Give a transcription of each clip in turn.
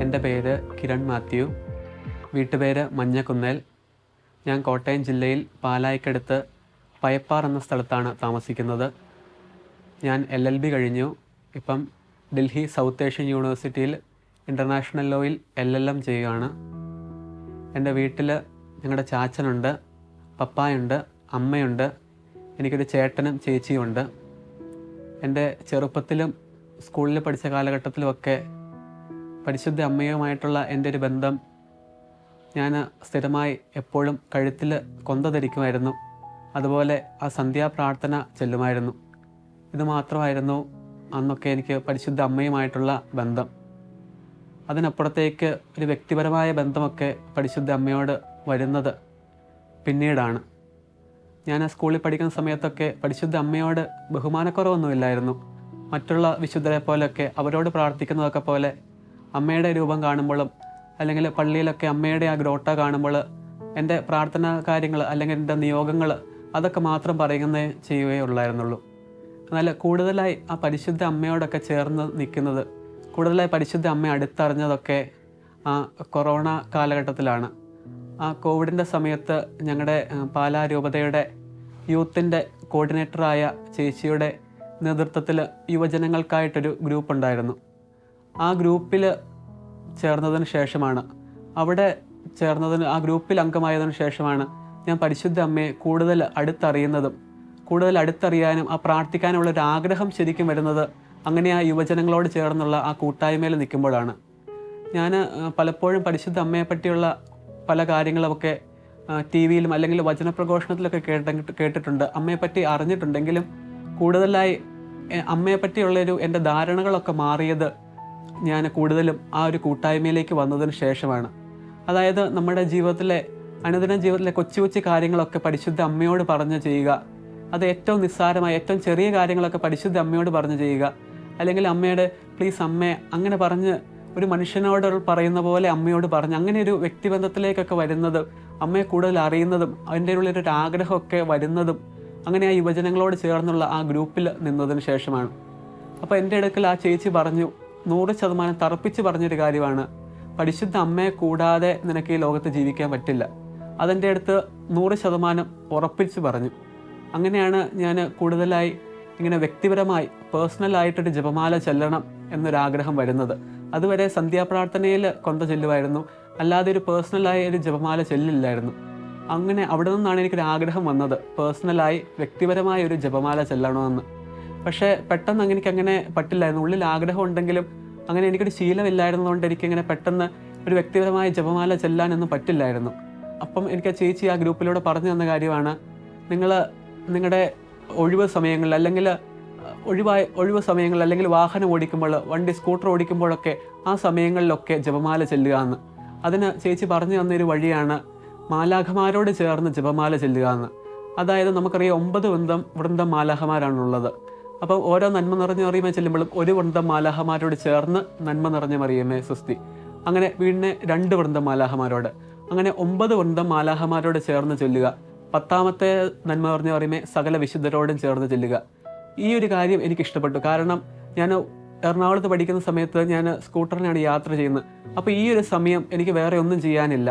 എൻ്റെ പേര് കിരൺ മാത്യു, വീട്ടുപേര് മഞ്ഞക്കുന്നേൽ. ഞാൻ കോട്ടയം ജില്ലയിൽ പാലായ്ക്കടുത്ത് പയപ്പാർ എന്ന സ്ഥലത്താണ് താമസിക്കുന്നത്. ഞാൻ LLB കഴിഞ്ഞു. ഇപ്പം ഡൽഹി സൗത്ത് ഏഷ്യൻ യൂണിവേഴ്സിറ്റിയിൽ ഇൻ്റർനാഷണൽ ലോയിൽ LLM ചെയ്യുകയാണ്. എൻ്റെ വീട്ടിൽ ഞങ്ങളുടെ ചാച്ചനുണ്ട്, പപ്പായുണ്ട്, അമ്മയുണ്ട്, എനിക്കൊരു ചേട്ടനും ചേച്ചിയുമുണ്ട്. എൻ്റെ ചെറുപ്പത്തിലും സ്കൂളിൽ പഠിച്ച കാലഘട്ടത്തിലുമൊക്കെ പരിശുദ്ധ അമ്മയുമായിട്ടുള്ള എൻ്റെ ഒരു ബന്ധം ഞാൻ സ്ഥിരമായി എപ്പോഴും കഴുത്തിൽ കൊന്ത ധരിക്കുമായിരുന്നു. അതുപോലെ ആ സന്ധ്യാപ്രാർത്ഥന ചെല്ലുമായിരുന്നു. ഇത് മാത്രമായിരുന്നു അന്നൊക്കെ എനിക്ക് പരിശുദ്ധ അമ്മയുമായിട്ടുള്ള ബന്ധം. അതിനപ്പുറത്തേക്ക് ഒരു വ്യക്തിപരമായ ബന്ധമൊക്കെ പരിശുദ്ധ അമ്മയോട് വരുന്നത് പിന്നീടാണ്. ഞാൻ സ്കൂളിൽ പഠിക്കുന്ന സമയത്തൊക്കെ പരിശുദ്ധ അമ്മയോട് ബഹുമാനക്കുറവൊന്നുമില്ലായിരുന്നു. മറ്റുള്ള വിശുദ്ധരെ പോലെയൊക്കെ അവരോട് പ്രാർത്ഥിക്കുന്നതൊക്കെ പോലെ അമ്മയുടെ രൂപം കാണുമ്പോഴും അല്ലെങ്കിൽ പള്ളിയിലൊക്കെ അമ്മയുടെ ആ ഗ്രോട്ട കാണുമ്പോൾ എൻ്റെ പ്രാർത്ഥനാ കാര്യങ്ങൾ അല്ലെങ്കിൽ എൻ്റെ നിയോഗങ്ങൾ അതൊക്കെ മാത്രം പറയുന്നേ ചെയ്യുകയേ ഉള്ളായിരുന്നുള്ളൂ. എന്നാൽ കൂടുതലായി ആ പരിശുദ്ധ അമ്മയോടൊക്കെ ചേർന്ന് നിൽക്കുന്നത്, കൂടുതലായി പരിശുദ്ധ അമ്മയെ അടുത്തറിഞ്ഞതൊക്കെ ആ കൊറോണ കാലഘട്ടത്തിലാണ്. ആ കോവിഡിൻ്റെ സമയത്ത് ഞങ്ങളുടെ പാലാ രൂപതയുടെ യൂത്തിൻ്റെ കോർഡിനേറ്ററായ ചേച്ചിയുടെ നേതൃത്വത്തിൽ യുവജനങ്ങൾക്കായിട്ടൊരു ഗ്രൂപ്പ് ഉണ്ടായിരുന്നു. ആ ഗ്രൂപ്പിൽ ചേർന്നതിന് ശേഷമാണ്, ആ ഗ്രൂപ്പിൽ അംഗമായതിനു ശേഷമാണ് ഞാൻ പരിശുദ്ധ അമ്മയെ കൂടുതൽ അടുത്തറിയാനും ആ പ്രാർത്ഥിക്കാനുള്ളൊരു ആഗ്രഹം ശരിക്കും വരുന്നത് അങ്ങനെ ആ യുവജനങ്ങളോട് ചേർന്നുള്ള ആ കൂട്ടായ്മയിൽ നിൽക്കുമ്പോഴാണ്. ഞാൻ പലപ്പോഴും പരിശുദ്ധ അമ്മയെ പറ്റിയുള്ള പല കാര്യങ്ങളുമൊക്കെ TV-യിലും അല്ലെങ്കിൽ വചനപ്രഘോഷണത്തിലൊക്കെ കേട്ടിട്ടുണ്ട്, അമ്മയെപ്പറ്റി അറിഞ്ഞിട്ടുണ്ടെങ്കിലും കൂടുതലായി അമ്മയെപ്പറ്റിയുള്ളൊരു എൻ്റെ ധാരണകളൊക്കെ മാറിയത് ഞാൻ കൂടുതലും ആ ഒരു കൂട്ടായ്മയിലേക്ക് വന്നതിന് ശേഷമാണ്. അതായത് നമ്മുടെ അനുദിന ജീവിതത്തിലെ കൊച്ചു കൊച്ചു കാര്യങ്ങളൊക്കെ പരിശുദ്ധ അമ്മയോട് പറഞ്ഞു ചെയ്യുക, അത് ഏറ്റവും നിസ്സാരമായ ഏറ്റവും ചെറിയ കാര്യങ്ങളൊക്കെ പരിശുദ്ധ അമ്മയോട് പറഞ്ഞു ചെയ്യുക, അല്ലെങ്കിൽ അമ്മയുടെ പ്ലീസ് അമ്മേ അങ്ങനെ പറഞ്ഞ് ഒരു മനുഷ്യനോട് പറയുന്ന പോലെ അമ്മയോട് പറഞ്ഞ് അങ്ങനെ ഒരു വ്യക്തിബന്ധത്തിലേക്കൊക്കെ വരുന്നത്, അമ്മയെ കൂടുതൽ അറിയുന്നതും അതിൻ്റെ ഉള്ളിലൊരു ആഗ്രഹമൊക്കെ വരുന്നതും അങ്ങനെ ആ യുവജനങ്ങളോട് ചേർന്നുള്ള ആ ഗ്രൂപ്പിൽ നിന്നതിന് ശേഷമാണ്. അപ്പോൾ എൻ്റെ അടുക്കൽ ആ ചേച്ചി പറഞ്ഞു, 100% തറപ്പിച്ച് പറഞ്ഞൊരു കാര്യമാണ്, പരിശുദ്ധ അമ്മയെ കൂടാതെ നിനക്ക് ഈ ലോകത്ത് ജീവിക്കാൻ പറ്റില്ല. അതെൻ്റെ അടുത്ത് 100% ഉറപ്പിച്ച് പറഞ്ഞു. അങ്ങനെയാണ് ഞാൻ കൂടുതലായി ഇങ്ങനെ വ്യക്തിപരമായി പേഴ്സണലായിട്ടൊരു ജപമാല ചെല്ലണം എന്നൊരാഗ്രഹം വരുന്നത്. അതുവരെ സന്ധ്യാപ്രാർത്ഥനയിൽ കൊന്ത ചെല്ലുമായിരുന്നു, അല്ലാതെ ഒരു പേഴ്സണലായി ഒരു ജപമാല ചെല്ലില്ലായിരുന്നു. അങ്ങനെ അവിടെ നിന്നാണ് എനിക്കൊരു ആഗ്രഹം വന്നത്, പേഴ്സണലായി വ്യക്തിപരമായ ഒരു ജപമാല ചെല്ലണമെന്ന്. പക്ഷേ പെട്ടെന്ന് എനിക്കങ്ങനെ പറ്റില്ലായിരുന്നു. ഉള്ളിൽ ആഗ്രഹം ഉണ്ടെങ്കിലും അങ്ങനെ എനിക്കൊരു ശീലമില്ലായിരുന്നതുകൊണ്ട് എനിക്കിങ്ങനെ പെട്ടെന്ന് ഒരു വ്യക്തിപരമായ ജപമാല ചെല്ലാനൊന്നും പറ്റില്ലായിരുന്നു. അപ്പം എനിക്ക് ആ ചേച്ചി ആ ഗ്രൂപ്പിലൂടെ പറഞ്ഞു തന്ന കാര്യമാണ്, നിങ്ങൾ നിങ്ങളുടെ ഒഴിവ് സമയങ്ങളിൽ അല്ലെങ്കിൽ അല്ലെങ്കിൽ വാഹനം ഓടിക്കുമ്പോൾ, സ്കൂട്ടർ ഓടിക്കുമ്പോഴൊക്കെ ആ സമയങ്ങളിലൊക്കെ ജപമാല ചെല്ലുക എന്ന്. അതിന് ചേച്ചി പറഞ്ഞു തന്നൊരു വഴിയാണ് മാലാഖമാരോട് ചേർന്ന് ജപമാല ചെല്ലുക എന്ന്. അതായത് നമുക്കറിയാം 9 വൃന്ദം മാലാഖമാരാണുള്ളത്. അപ്പോൾ ഓരോ നന്മ നിറഞ്ഞ മറിയമേ ചെല്ലുമ്പോഴും ഒരു വൃന്ദം മാലാഖമാരോട് ചേർന്ന് നന്മ നിറഞ്ഞ മറിയമേ സുസ്തി, അങ്ങനെ വീടിനെ 2 വൃന്ദം മാലാഖമാരോട്, അങ്ങനെ 9 വൃന്ദം മാലാഖമാരോട് ചേർന്ന് ചൊല്ലുക. 10ാമത്തെ നന്മ നിറഞ്ഞ മറിയമേ സകല വിശുദ്ധരോടും ചേർന്ന് ചൊല്ലുക. ഈ ഒരു കാര്യം എനിക്ക് ഇഷ്ടപ്പെട്ടു. കാരണം ഞാൻ എറണാകുളത്ത് പഠിക്കുന്ന സമയത്ത് ഞാൻ സ്കൂട്ടറിനാണ് യാത്ര ചെയ്യുന്നത്. അപ്പോൾ ഈ ഒരു സമയം എനിക്ക് വേറെ ഒന്നും ചെയ്യാനില്ല,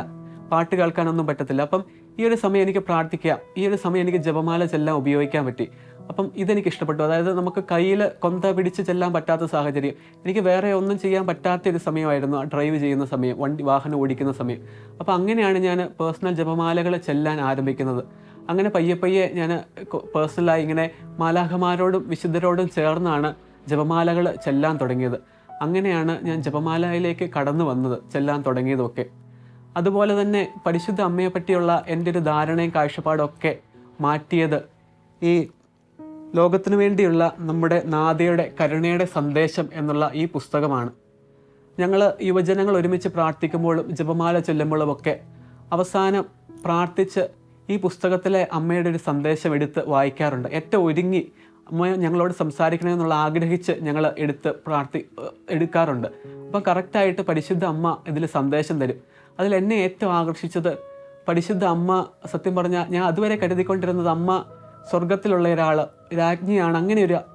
പാട്ട് കേൾക്കാനൊന്നും പറ്റത്തില്ല. അപ്പം ഈ ഒരു സമയം എനിക്ക് പ്രാർത്ഥിക്കാം, ഈ ഒരു സമയം എനിക്ക് ജപമാല ചെല്ലാൻ ഉപയോഗിക്കാൻ പറ്റി. അപ്പം ഇതെനിക്ക് ഇഷ്ടപ്പെട്ടു. അതായത് നമുക്ക് കയ്യിൽ കൊന്ത പിടിച്ച് ചെല്ലാൻ പറ്റാത്ത സാഹചര്യം, എനിക്ക് വേറെ ഒന്നും ചെയ്യാൻ പറ്റാത്തൊരു സമയമായിരുന്നു ഡ്രൈവ് ചെയ്യുന്ന സമയം, വാഹനം ഓടിക്കുന്ന സമയം. അപ്പോൾ അങ്ങനെയാണ് ഞാൻ പേഴ്സണൽ ജപമാലകൾ ചെല്ലാൻ ആരംഭിക്കുന്നത്. അങ്ങനെ പയ്യെ ഞാൻ പേഴ്സണലായി ഇങ്ങനെ മാലാഖമാരോടും വിശുദ്ധരോടും ചേർന്നാണ് ജപമാലകൾ ചെല്ലാൻ തുടങ്ങിയത്. അങ്ങനെയാണ് ഞാൻ ജപമാലയിലേക്ക് കടന്നു വന്നത്, ചെല്ലാൻ തുടങ്ങിയതൊക്കെ. അതുപോലെ തന്നെ പരിശുദ്ധ അമ്മയെ പറ്റിയുള്ള എൻ്റെ ഒരു ധാരണയും കാഴ്ചപ്പാടും ഒക്കെ മാറ്റിയത് ഈ ലോകത്തിനു വേണ്ടിയുള്ള നമ്മുടെ നാഥയുടെ കരുണയുടെ സന്ദേശം എന്നുള്ള ഈ പുസ്തകമാണ്. ഞങ്ങൾ യുവജനങ്ങൾ ഒരുമിച്ച് പ്രാർത്ഥിക്കുമ്പോഴും ജപമാല ചൊല്ലുമ്പോഴുമൊക്കെ അവസാനം പ്രാർത്ഥിച്ച് ഈ പുസ്തകത്തിലെ അമ്മയുടെ ഒരു സന്ദേശം എടുത്ത് വായിക്കാറുണ്ട്. ഏറ്റവും ഒരുങ്ങി അമ്മ ഞങ്ങളോട് സംസാരിക്കണമെന്നുള്ള ആഗ്രഹിച്ച് ഞങ്ങൾ എടുക്കാറുണ്ട്. അപ്പം കറക്റ്റായിട്ട് പരിശുദ്ധ അമ്മ ഇതിൽ സന്ദേശം തരും. അതിൽ എന്നെ ഏറ്റവും ആകർഷിച്ചത് പരിശുദ്ധ അമ്മ, സത്യം പറഞ്ഞാൽ ഞാൻ അതുവരെ കരുതിക്കൊണ്ടിരുന്നത് അമ്മ സ്വർഗത്തിലുള്ള ഒരാൾ, രാജ്ഞിയാണ്,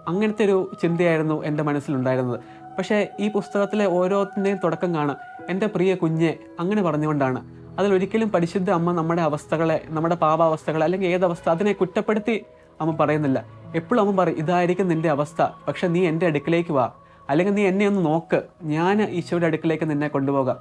അങ്ങനത്തെ ഒരു ചിന്തയായിരുന്നു എൻ്റെ മനസ്സിലുണ്ടായിരുന്നത്. പക്ഷേ ഈ പുസ്തകത്തിലെ ഓരോത്തിൻ്റെയും തുടക്കം കാണാം എൻ്റെ പ്രിയ കുഞ്ഞെ അങ്ങനെ പറഞ്ഞുകൊണ്ടാണ്. അതിലൊരിക്കലും പരിശുദ്ധ അമ്മ നമ്മുടെ അവസ്ഥകളെ, നമ്മുടെ പാപാവസ്ഥകളെ അല്ലെങ്കിൽ ഏതവസ്ഥ അതിനെ കുറ്റപ്പെടുത്തി അമ്മ പറയുന്നില്ല. എപ്പോഴും അമ്മ പറയും, ഇതായിരിക്കും നിൻ്റെ അവസ്ഥ, പക്ഷെ നീ എൻ്റെ അടുക്കിലേക്ക് വാ, അല്ലെങ്കിൽ നീ എന്നെ ഒന്ന് നോക്ക്, ഞാൻ ഈശോയുടെ അടുക്കിലേക്ക് നിന്നെ കൊണ്ടുപോകാം.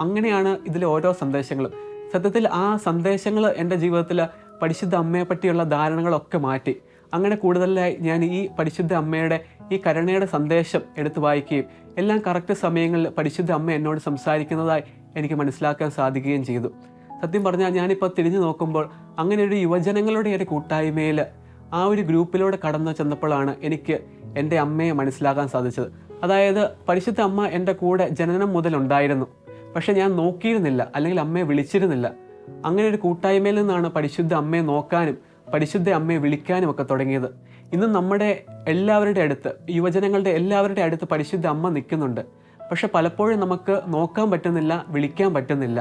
അങ്ങനെയാണ് ഇതിലെ ഓരോ സന്ദേശങ്ങളും. സത്യത്തിൽ ആ സന്ദേശങ്ങൾ എൻ്റെ ജീവിതത്തിൽ പരിശുദ്ധ അമ്മയെ പറ്റിയുള്ള ധാരണകളൊക്കെ മാറ്റി. അങ്ങനെ കൂടുതലായി ഞാൻ ഈ പരിശുദ്ധ അമ്മയുടെ ഈ കരുണയുടെ സന്ദേശം എടുത്ത് വായിക്കുകയും എല്ലാം കറക്റ്റ് സമയങ്ങളിൽ പരിശുദ്ധ അമ്മ എന്നോട് സംസാരിക്കുന്നതായി എനിക്ക് മനസ്സിലാക്കാൻ സാധിക്കുകയും ചെയ്തു. സത്യം പറഞ്ഞാൽ ഞാനിപ്പോൾ തിരിഞ്ഞു നോക്കുമ്പോൾ അങ്ങനെ ഒരു യുവജനങ്ങളുടെ ഒരു കൂട്ടായ്മയിൽ ആ ഒരു ഗ്രൂപ്പിലൂടെ കടന്നു ചെന്നപ്പോഴാണ് എനിക്ക് എൻ്റെ അമ്മയെ മനസ്സിലാക്കാൻ സാധിച്ചത്. അതായത് പരിശുദ്ധ അമ്മ എൻ്റെ കൂടെ ജനനം മുതൽ ഉണ്ടായിരുന്നു, പക്ഷെ ഞാൻ നോക്കിയിരുന്നില്ല അല്ലെങ്കിൽ അമ്മയെ വിളിച്ചിരുന്നില്ല. അങ്ങനെ ഒരു കൂട്ടായ്മയിൽ നിന്നാണ് പരിശുദ്ധ അമ്മയെ നോക്കാനും പരിശുദ്ധ അമ്മയെ വിളിക്കാനും ഒക്കെ തുടങ്ങിയത്. ഇന്ന് നമ്മുടെ എല്ലാവരുടെ അടുത്ത്, യുവജനങ്ങളുടെ എല്ലാവരുടെ അടുത്ത് പരിശുദ്ധ അമ്മ നിൽക്കുന്നുണ്ട്. പക്ഷെ പലപ്പോഴും നമുക്ക് നോക്കാൻ പറ്റുന്നില്ല, വിളിക്കാൻ പറ്റുന്നില്ല.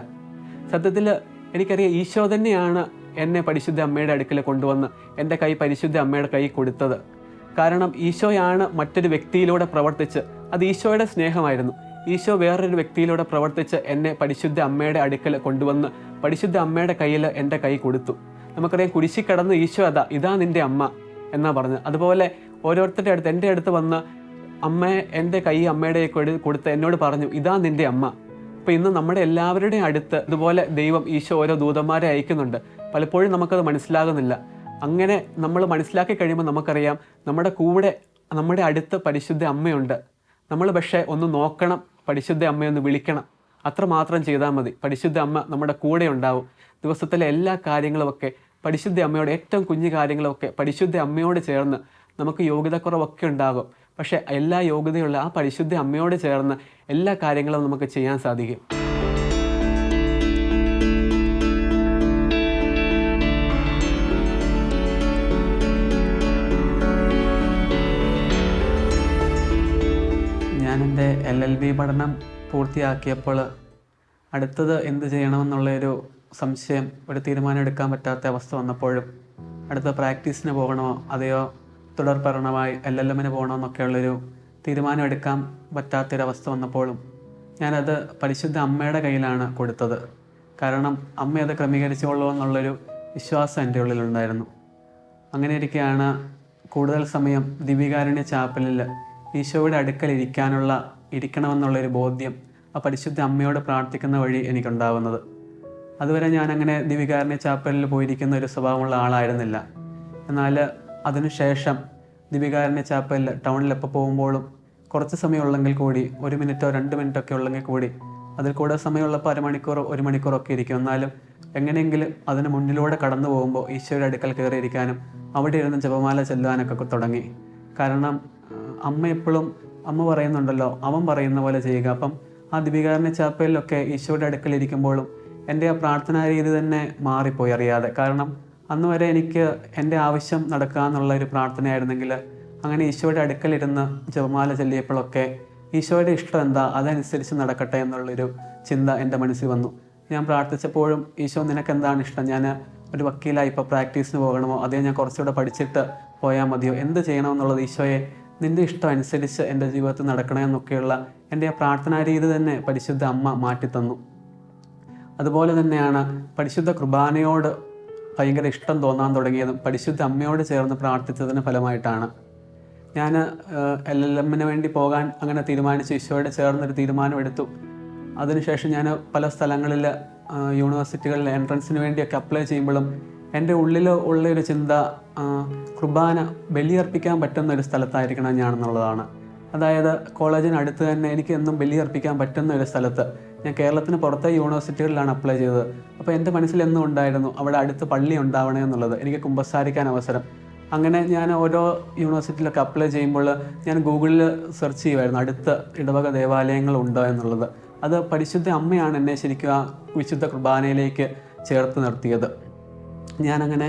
സത്യത്തിൽ എനിക്കറിയാം, ഈശോ തന്നെയാണ് എന്നെ പരിശുദ്ധ അമ്മയുടെ അടുക്കൽ കൊണ്ടുവന്ന് എൻ്റെ കൈ പരിശുദ്ധ അമ്മയുടെ കൈ കൊടുത്തത്. കാരണം ഈശോയാണ് മറ്റൊരു വ്യക്തിയിലൂടെ പ്രവർത്തിച്ച്, അത് ഈശോയുടെ സ്നേഹമായിരുന്നു. ഈശോ വേറൊരു വ്യക്തിയിലൂടെ പ്രവർത്തിച്ച് എന്നെ പരിശുദ്ധ അമ്മയുടെ അടുക്കൽ കൊണ്ടുവന്ന് പരിശുദ്ധ അമ്മയുടെ കയ്യിൽ എൻ്റെ കൈ കൊടുത്തു. നമുക്കറിയാം, കുരിശിൽ കിടന്ന് ഈശോ ഇതാ നിൻ്റെ അമ്മ എന്നാ പറഞ്ഞത്. അതുപോലെ ഓരോരുത്തരുടെ അടുത്ത്, എൻ്റെ അടുത്ത് വന്ന് അമ്മയെ എൻ്റെ കൈ അമ്മയുടെ കൊടുത്ത് എന്നോട് പറഞ്ഞു, ഇതാ നിൻ്റെ അമ്മ. അപ്പോൾ ഇന്ന് നമ്മുടെ എല്ലാവരുടെയും അടുത്ത് ഇതുപോലെ ദൈവം, ഈശോ ഓരോ ദൂതന്മാരെ അയക്കുന്നുണ്ട്. പലപ്പോഴും നമുക്കത് മനസ്സിലാകുന്നില്ല. അങ്ങനെ നമ്മൾ മനസ്സിലാക്കി കഴിയുമ്പോൾ നമുക്കറിയാം നമ്മുടെ കൂടെ, നമ്മുടെ അടുത്ത് പരിശുദ്ധ അമ്മയുണ്ട്. നമ്മൾ പക്ഷേ ഒന്ന് നോക്കണം, പരിശുദ്ധ അമ്മയൊന്ന് വിളിക്കണം. അത്രമാത്രം ചെയ്താൽ മതി. പരിശുദ്ധ അമ്മ നമ്മുടെ കൂടെ ഉണ്ടാവും. ദിവസത്തിലെ എല്ലാ കാര്യങ്ങളുമൊക്കെ പരിശുദ്ധ അമ്മയോട്, ഏറ്റവും കുഞ്ഞു കാര്യങ്ങളുമൊക്കെ പരിശുദ്ധ അമ്മയോട് ചേർന്ന്, നമുക്ക് യോഗ്യതക്കുറവൊക്കെ ഉണ്ടാകും, പക്ഷേ എല്ലാ യോഗ്യതയുള്ള ആ പരിശുദ്ധ അമ്മയോട് ചേർന്ന് എല്ലാ കാര്യങ്ങളും നമുക്ക് ചെയ്യാൻ സാധിക്കും. ഞാൻ എൻ്റെ LLB പഠനം പൂർത്തിയാക്കിയപ്പോൾ അടുത്തത് എന്ത് ചെയ്യണമെന്നുള്ളൊരു സംശയം, ഒരു തീരുമാനം എടുക്കാൻ പറ്റാത്ത അവസ്ഥ വന്നപ്പോഴും അടുത്ത പ്രാക്ടീസിന് പോകണമോ അതെയോ തുടർ പഠനമായി LLMന് പോകണോ എന്നൊക്കെയുള്ളൊരു തീരുമാനം എടുക്കാൻ പറ്റാത്തൊരവസ്ഥ വന്നപ്പോഴും ഞാനത് പരിശുദ്ധ അമ്മയുടെ കയ്യിലാണ് കൊടുത്തത്. കാരണം അമ്മ അത് ക്രമീകരിച്ചോളൂ എന്നുള്ളൊരു വിശ്വാസം എൻ്റെ ഉള്ളിലുണ്ടായിരുന്നു. അങ്ങനെ ഇരിക്കെയാണ് കൂടുതൽ സമയം ദിവികാരുണ്യ ചാപ്പലിൽ ഈശോയുടെ അടുക്കൽ ഇരിക്കണമെന്നുള്ളൊരു ബോധ്യം ആ പരിശുദ്ധ അമ്മയോട് പ്രാർത്ഥിക്കുന്ന വഴി എനിക്കുണ്ടാവുന്നത്. അതുവരെ ഞാനങ്ങനെ ദിവികാരുണ്യ ചാപ്പലിൽ പോയിരിക്കുന്ന ഒരു സ്വഭാവമുള്ള ആളായിരുന്നില്ല. എന്നാൽ അതിനുശേഷം ദിവികാരുണ്യ ചാപ്പലിൽ ടൗണിൽ എപ്പോൾ പോകുമ്പോഴും കുറച്ച് സമയമുള്ളെങ്കിൽ കൂടി, 1 മിനിറ്റോ 2 മിനിറ്റൊക്കെ ഉള്ളെങ്കിൽ കൂടി, അതിൽ കൂടെ സമയമുള്ളപ്പോൾ 1 മണിക്കൂറോ 1 മണിക്കൂറൊക്കെ ഇരിക്കും. എന്നാലും എങ്ങനെയെങ്കിലും അതിന് മുന്നിലൂടെ കടന്നു പോകുമ്പോൾ ഈശോയുടെ അടുക്കൽ കയറിയിരിക്കാനും അവിടെ ഇരുന്ന് ജപമാല ചെല്ലുവാനൊക്കെ തുടങ്ങി. കാരണം അമ്മ എപ്പോഴും, അമ്മ പറയുന്നുണ്ടല്ലോ, അവൻ പറയുന്ന പോലെ ചെയ്യുക. അപ്പം ആ ദിവികാരുണ്യ ചാപ്പലിലൊക്കെ ഈശോയുടെ അടുക്കൽ ഇരിക്കുമ്പോഴും എൻ്റെ ആ പ്രാർത്ഥനാ രീതി തന്നെ മാറിപ്പോയി അറിയാതെ. കാരണം അന്ന് വരെ എനിക്ക് എൻ്റെ ആവശ്യം നടക്കുക എന്നുള്ള ഒരു പ്രാർത്ഥനയായിരുന്നെങ്കിൽ, അങ്ങനെ ഈശോയുടെ അടുക്കലിരുന്ന് ജപമാല ചൊല്ലിയപ്പോഴൊക്കെ ഈശോയുടെ ഇഷ്ടം എന്താ അതനുസരിച്ച് നടക്കട്ടെ എന്നുള്ളൊരു ചിന്ത എൻ്റെ മനസ്സിൽ വന്നു. ഞാൻ പ്രാർത്ഥിച്ചപ്പോഴും, ഈശോ നിനക്ക് എന്താണ് ഇഷ്ടം, ഞാൻ ഒരു വക്കീലായി ഇപ്പോൾ പ്രാക്ടീസിന് പോകണമോ അതേ ഞാൻ കുറച്ചുകൂടെ പഠിച്ചിട്ട് പോയാൽ മതിയോ, എന്ത് ചെയ്യണമെന്നുള്ളത് ഈശോയെ നിൻ്റെ ഇഷ്ടം അനുസരിച്ച് എൻ്റെ ജീവിതത്തിൽ നടക്കണമെന്നൊക്കെയുള്ള എൻ്റെ ആ പ്രാർത്ഥനാ രീതി തന്നെ പരിശുദ്ധ അമ്മ മാറ്റിത്തന്നു. അതുപോലെ തന്നെയാണ് പരിശുദ്ധ കുർബാനയോട് ഭയങ്കര ഇഷ്ടം തോന്നാൻ തുടങ്ങിയതും പരിശുദ്ധ അമ്മയോട് ചേർന്ന് പ്രാർത്ഥിച്ചതിന് ഫലമായിട്ടാണ്. ഞാൻ LLMന് വേണ്ടി പോകാൻ അങ്ങനെ തീരുമാനിച്ചു, ഈശോയോട് ചേർന്നൊരു തീരുമാനമെടുത്തു. അതിനുശേഷം ഞാൻ പല സ്ഥലങ്ങളിൽ യൂണിവേഴ്സിറ്റികളിൽ എൻട്രൻസിന് വേണ്ടിയൊക്കെ അപ്ലൈ ചെയ്യുമ്പോഴും എൻ്റെ ഉള്ളിൽ ഉള്ളൊരു ചിന്ത കുർബാന ബലിയർപ്പിക്കാൻ പറ്റുന്ന ഒരു സ്ഥലത്തായിരിക്കണം ഞാനെന്നുള്ളതാണ്. അതായത് കോളേജിനടുത്ത് തന്നെ എനിക്ക് എന്നും ബലിയർപ്പിക്കാൻ പറ്റുന്ന ഒരു സ്ഥലത്ത്. ഞാൻ കേരളത്തിന് പുറത്തെ യൂണിവേഴ്സിറ്റികളിലാണ് അപ്ലൈ ചെയ്തത്. അപ്പോൾ എൻ്റെ മനസ്സിലെന്നും ഉണ്ടായിരുന്നു അവിടെ അടുത്ത് പള്ളി ഉണ്ടാവണേ എന്നുള്ളത്, എനിക്ക് കുമ്പസാരിക്കാൻ അവസരം. അങ്ങനെ ഞാൻ ഓരോ യൂണിവേഴ്സിറ്റിയിലൊക്കെ അപ്ലൈ ചെയ്യുമ്പോൾ ഞാൻ ഗൂഗിളിൽ സെർച്ച് ചെയ്യുമായിരുന്നു അടുത്ത് ഇടവക ദേവാലയങ്ങളുണ്ടോ എന്നുള്ളത്. അത് പരിശുദ്ധ അമ്മയാണ് എന്നെ ശരിക്കും ആ വിശുദ്ധ കുർബാനയിലേക്ക് ചേർത്ത് നിർത്തിയത്. ഞാനങ്ങനെ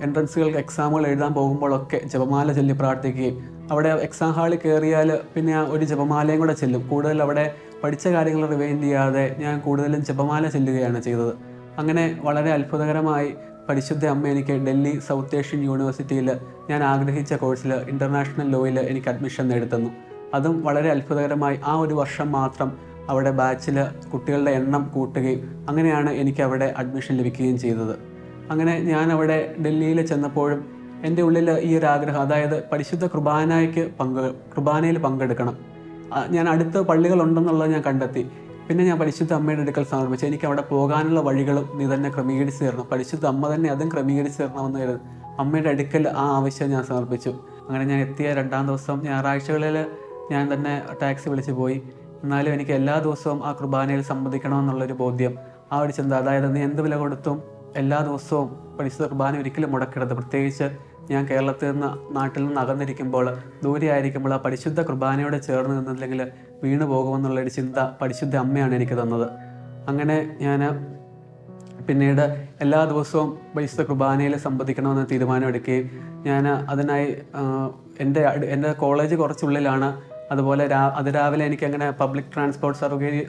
എൻട്രൻസുകൾക്ക് എക്സാമുകൾ എഴുതാൻ പോകുമ്പോഴൊക്കെ ജപമാല ചൊല്ലി പ്രാർത്ഥിക്കുകയും, അവിടെ എക്സാം ഹാളിൽ കയറിയാൽ പിന്നെ ഒരു ജപമാലയും കൂടെ ചെല്ലും. കൂടുതൽ അവിടെ പഠിച്ച കാര്യങ്ങൾ റിവൈൻഡ് ചെയ്യാതെ ഞാൻ കൂടുതലും ജപമാല ചെല്ലുകയാണ് ചെയ്തത്. അങ്ങനെ വളരെ അത്ഭുതകരമായി പരിശുദ്ധ അമ്മ എനിക്ക് ഡൽഹി സൗത്ത് ഏഷ്യൻ യൂണിവേഴ്സിറ്റിയിൽ ഞാൻ ആഗ്രഹിച്ച കോഴ്സിൽ ഇൻ്റർനാഷണൽ ലോയിൽ എനിക്ക് അഡ്മിഷൻ നേടിത്തന്നു. അതും വളരെ അത്ഭുതകരമായി ആ ഒരു വർഷം മാത്രം അവിടെ ബാച്ചിൽ കുട്ടികളുടെ എണ്ണം കൂട്ടുകയും അങ്ങനെയാണ് എനിക്ക് അവിടെ അഡ്മിഷൻ ലഭിക്കുകയും ചെയ്തത്. അങ്ങനെ ഞാൻ അവിടെ ഡൽഹിയിൽ ചെന്നപ്പോഴും എൻ്റെ ഉള്ളിൽ ഈ ഒരു ആഗ്രഹം, അതായത് പരിശുദ്ധ കുർബാനയിൽ പങ്കെടുക്കണം. ഞാൻ അടുത്ത പള്ളികളുണ്ടെന്നുള്ളത് ഞാൻ കണ്ടെത്തി. പിന്നെ ഞാൻ പരിശുദ്ധ അമ്മയുടെ അടുക്കൽ സമർപ്പിച്ചു. എനിക്ക് അവിടെ പോകാനുള്ള വഴികളും നീ തന്നെ ക്രമീകരിച്ച് തരണം, പരിശുദ്ധ അമ്മ തന്നെ അതും ക്രമീകരിച്ച് തരണമെന്ന് കരുതി അമ്മയുടെ അടുക്കൽ ആ ആവശ്യം ഞാൻ സമർപ്പിച്ചു. അങ്ങനെ ഞാൻ എത്തിയ 2-ാം ദിവസം ഞായറാഴ്ചകളിൽ ഞാൻ തന്നെ ടാക്സി വിളിച്ച് പോയി. എന്നാലും എനിക്ക് എല്ലാ ദിവസവും ആ കുർബാനയിൽ സംബന്ധിക്കണമെന്നുള്ളൊരു ബോധ്യം, ആ ഒരു ചിന്ത, അതായത് നീ എന്ത് വില കൊടുത്തും എല്ലാ ദിവസവും പരിശുദ്ധ കുർബാന ഒരിക്കലും മുടക്കരുത്. പ്രത്യേകിച്ച് ഞാൻ നാട്ടിൽ നിന്ന് അകന്നിരിക്കുമ്പോൾ, ദൂരെ ആയിരിക്കുമ്പോൾ ആ പരിശുദ്ധ കുർബാനയോട് ചേർന്ന് നിന്നില്ലെങ്കിൽ വീണു പോകുമെന്നുള്ളൊരു ചിന്ത പരിശുദ്ധ അമ്മയാണ് എനിക്ക് തന്നത്. അങ്ങനെ ഞാൻ പിന്നീട് എല്ലാ ദിവസവും പരിശുദ്ധ കുർബാനയിൽ സംബന്ധിക്കണമെന്ന് തീരുമാനമെടുക്കുകയും ഞാൻ അതിനായി എൻ്റെ കോളേജ് കുറച്ചുള്ളിലാണ്. അതുപോലെ അതിരാവിലെ എനിക്കങ്ങനെ പബ്ലിക് ട്രാൻസ്പോർട്ട്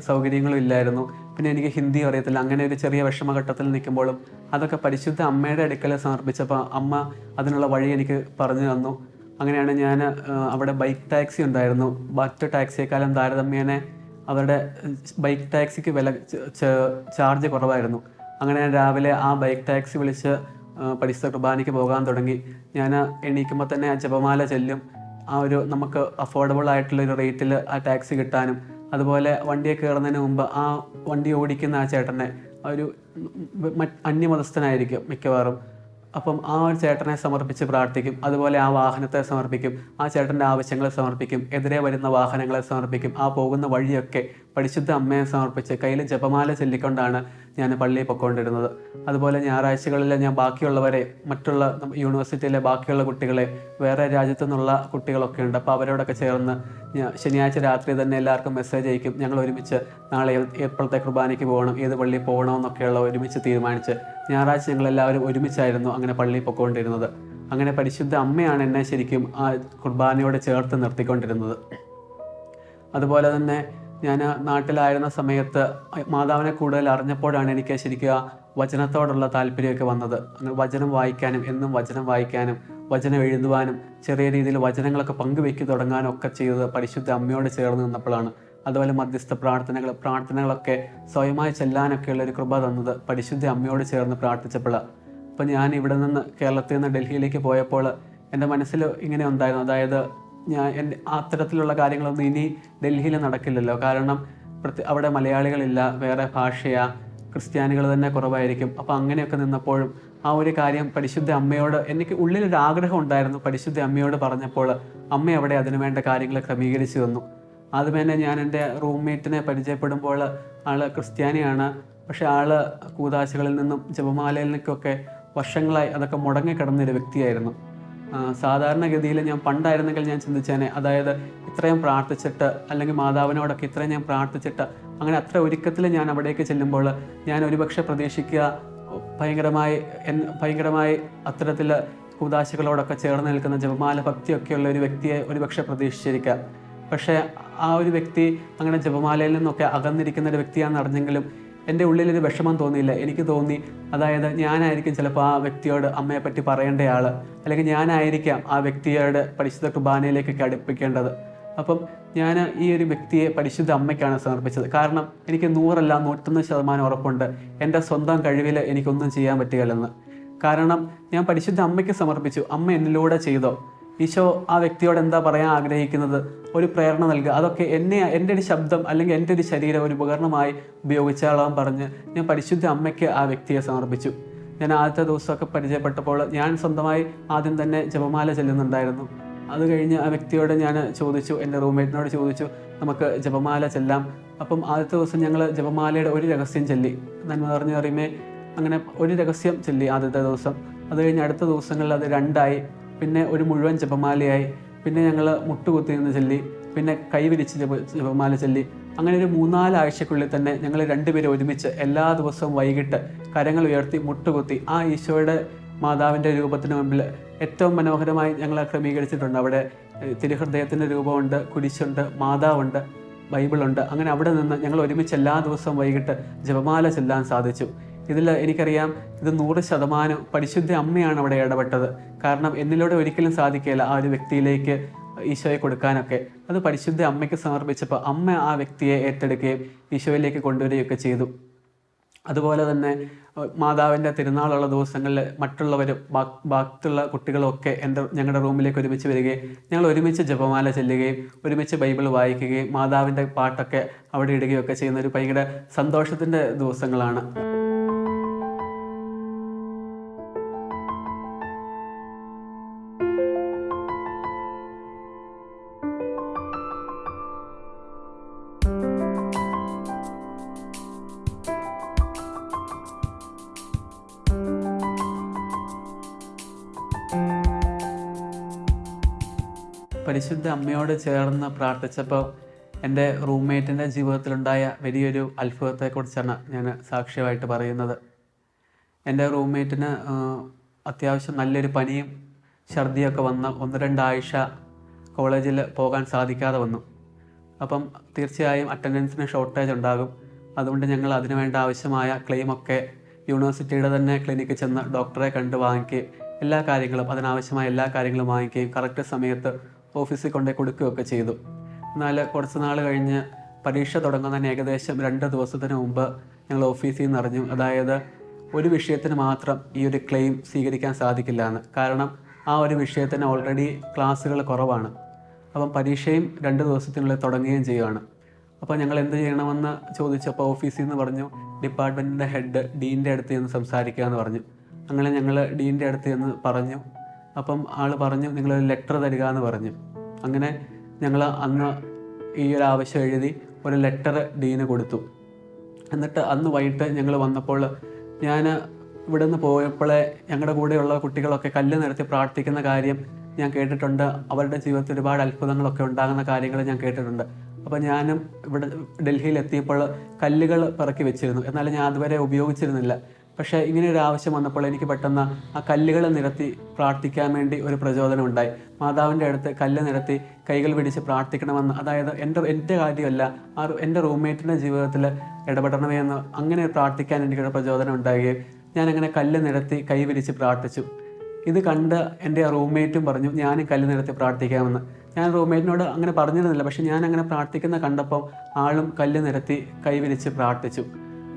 സൗകര്യങ്ങളും ഇല്ലായിരുന്നു. പിന്നെ എനിക്ക് ഹിന്ദി അറിയത്തില്ല. അങ്ങനെ ഒരു ചെറിയ വിഷമഘട്ടത്തിൽ നിൽക്കുമ്പോഴും അതൊക്കെ പരിശുദ്ധ അമ്മയുടെ അടുക്കൽ സമർപ്പിച്ചപ്പോൾ അമ്മ അതിനുള്ള വഴി എനിക്ക് പറഞ്ഞു തന്നു. അങ്ങനെയാണ് ഞാൻ അവിടെ ബൈക്ക് ടാക്സി ഉണ്ടായിരുന്നു. മറ്റ് ടാക്സിയെക്കാളും താരതമ്യേന അവരുടെ ബൈക്ക് ടാക്സിക്ക് വില ചാർജ് കുറവായിരുന്നു. അങ്ങനെ ഞാൻ രാവിലെ ആ ബൈക്ക് ടാക്സി വിളിച്ച് പരിശുദ്ധ കുർബാനയ്ക്ക് പോകാൻ തുടങ്ങി. ഞാൻ എണീക്കുമ്പോൾ തന്നെ ആ ജപമാല ചെല്ലും. ആ ഒരു നമുക്ക് അഫോർഡബിൾ ആയിട്ടുള്ളൊരു റേറ്റിൽ ആ ടാക്സി കിട്ടാനും, അതുപോലെ വണ്ടിയെ കയറുന്നതിന് മുമ്പ് ആ വണ്ടി ഓടിക്കുന്ന ആ ചേട്ടനെ ഒരു അന്യമതസ്ഥനായിരിക്കും മിക്കവാറും. അപ്പം ആ ഒരു ചേട്ടനെ സമർപ്പിച്ച് പ്രാർത്ഥിക്കും. അതുപോലെ ആ വാഹനത്തെ സമർപ്പിക്കും, ആ ചേട്ടൻ്റെ ആവശ്യങ്ങളെ സമർപ്പിക്കും, എതിരെ വരുന്ന വാഹനങ്ങളെ സമർപ്പിക്കും. ആ പോകുന്ന വഴിയൊക്കെ പരിശുദ്ധ അമ്മയെ സമർപ്പിച്ച് കയ്യിൽ ജപമാല ചൊല്ലിക്കൊണ്ടാണ് ഞാൻ പള്ളിയിൽ പൊയ്ക്കൊണ്ടിരുന്നത്. അതുപോലെ ഞായറാഴ്ചകളിൽ ഞാൻ ബാക്കിയുള്ളവരെ, മറ്റുള്ള യൂണിവേഴ്സിറ്റിയിലെ ബാക്കിയുള്ള കുട്ടികളെ, വേറെ രാജ്യത്തു നിന്നുള്ള കുട്ടികളൊക്കെ ഉണ്ട്, അപ്പോൾ അവരോടൊക്കെ ചേർന്ന് ശനിയാഴ്ച രാത്രി തന്നെ എല്ലാവർക്കും മെസ്സേജ് അയക്കും. ഞങ്ങൾ ഒരുമിച്ച് നാളെ എപ്പോഴത്തെ കുർബാനയ്ക്ക് പോകണം, ഏത് പള്ളിയിൽ പോകണമെന്നൊക്കെയുള്ള ഒരുമിച്ച് തീരുമാനിച്ച് ഞായറാഴ്ച ഞങ്ങളെല്ലാവരും ഒരുമിച്ചായിരുന്നു അങ്ങനെ പള്ളിയിൽ പൊയ്ക്കൊണ്ടിരുന്നത്. അങ്ങനെ പരിശുദ്ധ അമ്മയാണ് എന്നെ ശരിക്കും ആ കുർബാനയോട് ചേർത്ത് നിർത്തിക്കൊണ്ടിരുന്നത്. അതുപോലെ തന്നെ ഞാൻ നാട്ടിലായിരുന്ന സമയത്ത് മാതാവിനെ കൂടുതൽ അറിഞ്ഞപ്പോഴാണ് എനിക്ക് ശരിക്കും ആ വചനത്തോടുള്ള താല്പര്യമൊക്കെ വന്നത്. വചനം വായിക്കാനും, എന്നും വചനം വായിക്കാനും, വചനം എഴുതുവാനും, ചെറിയ രീതിയിൽ വചനങ്ങളൊക്കെ പങ്കുവെക്കി തുടങ്ങാനും ഒക്കെ ചെയ്തത് പരിശുദ്ധ അമ്മയോട് ചേർന്ന് നിന്നപ്പോഴാണ്. അതുപോലെ മധ്യസ്ഥ പ്രാർത്ഥനകളൊക്കെ സ്വയമായി ചെല്ലാനൊക്കെയുള്ള ഒരു കൃപ തന്നത് പരിശുദ്ധ അമ്മയോട് ചേർന്ന് പ്രാർത്ഥിച്ചപ്പോഴാണ്. അപ്പോൾ ഞാൻ ഇവിടെ നിന്ന് കേരളത്തിൽ നിന്ന് ഡൽഹിയിലേക്ക് പോയപ്പോൾ എൻ്റെ മനസ്സിൽ ഇങ്ങനെ ഉണ്ടായിരുന്നു, അതായത് എൻ്റെ അത്തരത്തിലുള്ള കാര്യങ്ങളൊന്നും ഇനി ഡൽഹിയിൽ നടക്കില്ലല്ലോ. കാരണം അവിടെ മലയാളികളില്ല, വേറെ ഭാഷയാ, ക്രിസ്ത്യാനികൾ തന്നെ കുറവായിരിക്കും. അപ്പോൾ അങ്ങനെയൊക്കെ നിന്നപ്പോഴും ആ ഒരു കാര്യം പരിശുദ്ധ അമ്മയോട് എനിക്ക് ഉള്ളിലൊരു ആഗ്രഹം ഉണ്ടായിരുന്നു. പരിശുദ്ധ അമ്മയോട് പറഞ്ഞപ്പോൾ അമ്മ അവിടെ അതിനുവേണ്ട കാര്യങ്ങൾ ക്രമീകരിച്ചു തന്നു. ആദ്യമേ തന്നെ ഞാൻ എൻ്റെ റൂംമേറ്റിനെ പരിചയപ്പെടുമ്പോൾ ആൾ ക്രിസ്ത്യാനിയാണ്. പക്ഷേ ആൾ കൂദാശകളിൽ നിന്നും ജപമാലയിൽ നിന്നൊക്കെ വർഷങ്ങളായി അതൊക്കെ മുടങ്ങിക്കിടന്നൊരു വ്യക്തിയായിരുന്നു. സാധാരണഗതിയിൽ ഞാൻ പണ്ടായിരുന്നെങ്കിൽ ഞാൻ ചിന്തിച്ചേനെ, അതായത് ഇത്രയും പ്രാർത്ഥിച്ചിട്ട്, അല്ലെങ്കിൽ മാതാവിനോടൊക്കെ ഇത്രയും ഞാൻ പ്രാർത്ഥിച്ചിട്ട് അങ്ങനെ അത്ര ഒരുക്കത്തിൽ ഞാൻ അവിടേക്ക് ചെല്ലുമ്പോൾ ഞാൻ ഒരുപക്ഷെ പ്രതീക്ഷിക്കുക ഭയങ്കരമായി അത്തരത്തിൽ കൂദാശകളോടൊക്കെ ചേർന്ന് നിൽക്കുന്ന ജപമാല ഭക്തിയൊക്കെയുള്ള ഒരു വ്യക്തിയെ ഒരുപക്ഷെ പ്രതീക്ഷിച്ചിരിക്കാം. പക്ഷേ ആ ഒരു വ്യക്തി അങ്ങനെ ജപമാലയിൽ നിന്നൊക്കെ അകന്നിരിക്കുന്ന ഒരു വ്യക്തിയാണെന്ന് അറിഞ്ഞെങ്കിലും എൻ്റെ ഉള്ളിലൊരു വിഷമം തോന്നിയില്ല. എനിക്ക് തോന്നി, അതായത് ഞാനായിരിക്കും ചിലപ്പോൾ ആ വ്യക്തിയോട് അമ്മയെപ്പറ്റി പറയേണ്ട ആൾ, അല്ലെങ്കിൽ ഞാനായിരിക്കാം ആ വ്യക്തിയോട് പരിശുദ്ധ കുർബാനയിലേക്കൊക്കെ അടുപ്പിക്കേണ്ടത്. അപ്പം ഞാൻ ഈ ഒരു വ്യക്തിയെ പരിശുദ്ധ അമ്മയ്ക്കാണ് സമർപ്പിച്ചത്. കാരണം എനിക്ക് 100 അല്ല 101% ഉറപ്പുണ്ട് എൻ്റെ സ്വന്തം കഴിവിൽ എനിക്കൊന്നും ചെയ്യാൻ പറ്റുകയില്ലെന്ന്. കാരണം ഞാൻ പരിശുദ്ധ അമ്മയ്ക്ക് സമർപ്പിച്ചു. അമ്മ എന്നിലൂടെ ചെയ്തോ, ഈശോ ആ വ്യക്തിയോട് എന്താ പറയാൻ ആഗ്രഹിക്കുന്നത്, ഒരു പ്രേരണ നൽകുക, അതൊക്കെ എൻ്റെ ഒരു ശബ്ദം അല്ലെങ്കിൽ എൻ്റെ ഒരു ശരീരം ഒരു ഉപകരണമായി ഉപയോഗിച്ചാളാൻ പറഞ്ഞ് ഞാൻ പരിശുദ്ധ അമ്മയ്ക്ക് ആ വ്യക്തിയെ സമർപ്പിച്ചു. ഞാൻ ആദ്യത്തെ ദിവസമൊക്കെ പരിചയപ്പെട്ടപ്പോൾ ഞാൻ സ്വന്തമായി ആദ്യം തന്നെ ജപമാല ചെല്ലുന്നുണ്ടായിരുന്നു. അത് കഴിഞ്ഞ് ആ വ്യക്തിയോട് ഞാൻ ചോദിച്ചു, എൻ്റെ റൂംമേറ്റിനോട് ചോദിച്ചു, നമുക്ക് ജപമാല ചെല്ലാം. അപ്പം ആദ്യത്തെ ദിവസം ഞങ്ങൾ ജപമാലയുടെ ഒരു രഹസ്യം ചൊല്ലി, നന്മ നിറഞ്ഞ അറിയുമേ, അങ്ങനെ ഒരു രഹസ്യം ചൊല്ലി ആദ്യത്തെ ദിവസം. അത് കഴിഞ്ഞ് അടുത്ത ദിവസങ്ങളിൽ അത് 2ആയി, പിന്നെ ഒരു മുഴുവൻ ജപമാലയായി, പിന്നെ ഞങ്ങൾ മുട്ടുകുത്തി നിന്ന് ചൊല്ലി, പിന്നെ കൈവിരിച്ച് ജപമാല ചൊല്ലി. അങ്ങനെ ഒരു 3-4 ആഴ്ചക്കുള്ളിൽ തന്നെ ഞങ്ങൾ 2 പേരും ഒരുമിച്ച് എല്ലാ ദിവസവും വൈകിട്ട് കരങ്ങൾ ഉയർത്തി മുട്ടുകുത്തി ആ ഈശോയുടെ മാതാവിൻ്റെ രൂപത്തിന് മുമ്പിൽ ഏറ്റവും മനോഹരമായി ഞങ്ങൾ ക്രമീകരിച്ചിട്ടുണ്ട്. അവിടെ തിരുഹൃദയത്തിൻ്റെ രൂപമുണ്ട്, കുരിശുണ്ട്, മാതാവുണ്ട്, ബൈബിളുണ്ട്. അങ്ങനെ അവിടെ നിന്ന് ഞങ്ങൾ ഒരുമിച്ച് എല്ലാ ദിവസവും വൈകിട്ട് ജപമാല ചെല്ലാൻ സാധിച്ചു. ഇതിൽ എനിക്കറിയാം, ഇത് 100% പരിശുദ്ധ അമ്മയാണ് അവിടെ ഇടപെട്ടത്. കാരണം എന്നിലൂടെ ഒരിക്കലും സാധിക്കില്ല ആ ഒരു വ്യക്തിയിലേക്ക് ഈശോയെ കൊടുക്കാനൊക്കെ. അത് പരിശുദ്ധ അമ്മയ്ക്ക് സമർപ്പിച്ചപ്പോൾ അമ്മ ആ വ്യക്തിയെ ഏറ്റെടുക്കുകയും ഈശോയിലേക്ക് കൊണ്ടുവരികയൊക്കെ ചെയ്തു. അതുപോലെ തന്നെ മാതാവിൻ്റെ തിരുനാളുള്ള ദിവസങ്ങളിൽ മറ്റുള്ളവരും ബാക്കിയുള്ള കുട്ടികളൊക്കെ ഞങ്ങളുടെ റൂമിലേക്ക് ഒരുമിച്ച് വരികയും ഞങ്ങൾ ഒരുമിച്ച് ജപമാല ചെല്ലുകയും ഒരുമിച്ച് ബൈബിൾ വായിക്കുകയും മാതാവിൻ്റെ പാട്ടൊക്കെ അവിടെ ഇടുകയൊക്കെ ചെയ്യുന്ന ഒരു ഭയങ്കര സന്തോഷത്തിൻ്റെ ദിവസങ്ങളാണ്. പരിശുദ്ധ അമ്മയോട് ചേർന്ന് പ്രാർത്ഥിച്ചപ്പോൾ എൻ്റെ റൂംമേറ്റിൻ്റെ ജീവിതത്തിലുണ്ടായ വലിയൊരു അത്ഭുതത്തെക്കുറിച്ചാണ് ഞാൻ സാക്ഷ്യമായിട്ട് പറയുന്നത്. എൻ്റെ റൂംമേറ്റിന് അത്യാവശ്യം നല്ലൊരു പനിയും ഛർദിയൊക്കെ വന്ന് 1-2 ആഴ്ച കോളേജിൽ പോകാൻ സാധിക്കാതെ വന്നു. അപ്പം തീർച്ചയായും അറ്റൻഡൻസിന് ഷോർട്ടേജ് ഉണ്ടാകും. അതുകൊണ്ട് ഞങ്ങൾ അതിനുവേണ്ട ആവശ്യമായ ക്ലെയിമൊക്കെ യൂണിവേഴ്സിറ്റിയുടെ തന്നെ ക്ലിനിക്കിൽ ചെന്ന് ഡോക്ടറെ കണ്ട് വാങ്ങിക്കുകയും അതിനാവശ്യമായ എല്ലാ കാര്യങ്ങളും വാങ്ങിക്കുകയും കറക്റ്റ് സമയത്ത് ഓഫീസിൽ കൊണ്ടുപോയി കൊടുക്കുകയൊക്കെ ചെയ്തു. എന്നാൽ കുറച്ച് നാൾ കഴിഞ്ഞ് പരീക്ഷ തുടങ്ങുന്നതിന് ഏകദേശം 2 ദിവസത്തിന് മുമ്പ് ഞങ്ങൾ ഓഫീസിൽ നിന്ന് അറിഞ്ഞു, അതായത് ഒരു വിഷയത്തിന് മാത്രം ഈ ഒരു ക്ലെയിം സ്വീകരിക്കാൻ സാധിക്കില്ല എന്ന്. കാരണം ആ ഒരു വിഷയത്തിന് ഓൾറെഡി ക്ലാസ്സുകൾ കുറവാണ്. അപ്പം പരീക്ഷയും 2 ദിവസത്തിനുള്ളിൽ തുടങ്ങുകയും ചെയ്യുകയാണ്. അപ്പോൾ ഞങ്ങൾ എന്ത് ചെയ്യണമെന്ന് ചോദിച്ചപ്പോൾ ഓഫീസിൽ നിന്ന് പറഞ്ഞു, ഡിപ്പാർട്ട്മെൻറ്റിൻ്റെ ഹെഡ് ഡീൻ്റെ അടുത്ത് ചെന്ന് സംസാരിക്കുക എന്ന് പറഞ്ഞു. അങ്ങനെ ഞങ്ങൾ ഡീൻ്റെ അടുത്ത് ചെന്ന് പറഞ്ഞു. അപ്പം ആൾ പറഞ്ഞു, നിങ്ങളൊരു ലെറ്റർ തരിക എന്ന് പറഞ്ഞു. അങ്ങനെ ഞങ്ങൾ അന്ന് ഈ ഒരു ആവശ്യം എഴുതി ഒരു ലെറ്റർ ഡീന് കൊടുത്തു. എന്നിട്ട് അന്ന് വൈകിട്ട് ഞങ്ങൾ വന്നപ്പോൾ ഞാൻ ഇവിടെ നിന്ന് പോയപ്പോഴേ ഞങ്ങളുടെ കൂടെയുള്ള കുട്ടികളൊക്കെ കല്ല് നിരത്തി പ്രാർത്ഥിക്കുന്ന കാര്യം ഞാൻ കേട്ടിട്ടുണ്ട്. അവരുടെ ജീവിതത്തിൽ ഒരുപാട് അത്ഭുതങ്ങളൊക്കെ ഉണ്ടാകുന്ന കാര്യങ്ങൾ ഞാൻ കേട്ടിട്ടുണ്ട്. അപ്പോൾ ഞാനും ഇവിടെ ഡൽഹിയിൽ എത്തിയപ്പോൾ കല്ലുകൾ പിറക്കി വെച്ചിരുന്നു. എന്നാലും ഞാൻ അതുവരെ ഉപയോഗിച്ചിരുന്നില്ല. പക്ഷേ ഇങ്ങനെ ഒരു ആവശ്യം വന്നപ്പോൾ എനിക്ക് പെട്ടെന്ന് ആ കല്ലുകൾ നിരത്തി പ്രാർത്ഥിക്കാൻ വേണ്ടി ഒരു പ്രചോദനം ഉണ്ടായി. മാതാവിൻ്റെ അടുത്ത് കല്ല് നിരത്തി കൈകൾ പിടിച്ച് പ്രാർത്ഥിക്കണമെന്ന്, അതായത് എൻ്റെ കാര്യമല്ല, എൻ്റെ റൂംമേറ്റിൻ്റെ ജീവിതത്തിൽ ഇടപെടണമേ എന്ന് അങ്ങനെ പ്രാർത്ഥിക്കാൻ എനിക്കൊരു പ്രചോദനം ഉണ്ടാവുകയും ഞാനങ്ങനെ കല്ല് നിരത്തി കൈ വിരിച്ച് പ്രാർത്ഥിച്ചു. ഇത് കണ്ട് എൻ്റെ റൂംമേറ്റും പറഞ്ഞു ഞാനും കല്ല് നിരത്തി പ്രാർത്ഥിക്കാമെന്ന്. ഞാൻ റൂംമേറ്റിനോട് അങ്ങനെ പറഞ്ഞിരുന്നില്ല, പക്ഷെ ഞാൻ അങ്ങനെ പ്രാർത്ഥിക്കുന്ന കണ്ടപ്പോൾ ആളും കല്ല് നിരത്തി കൈ വിരിച്ച് പ്രാർത്ഥിച്ചു.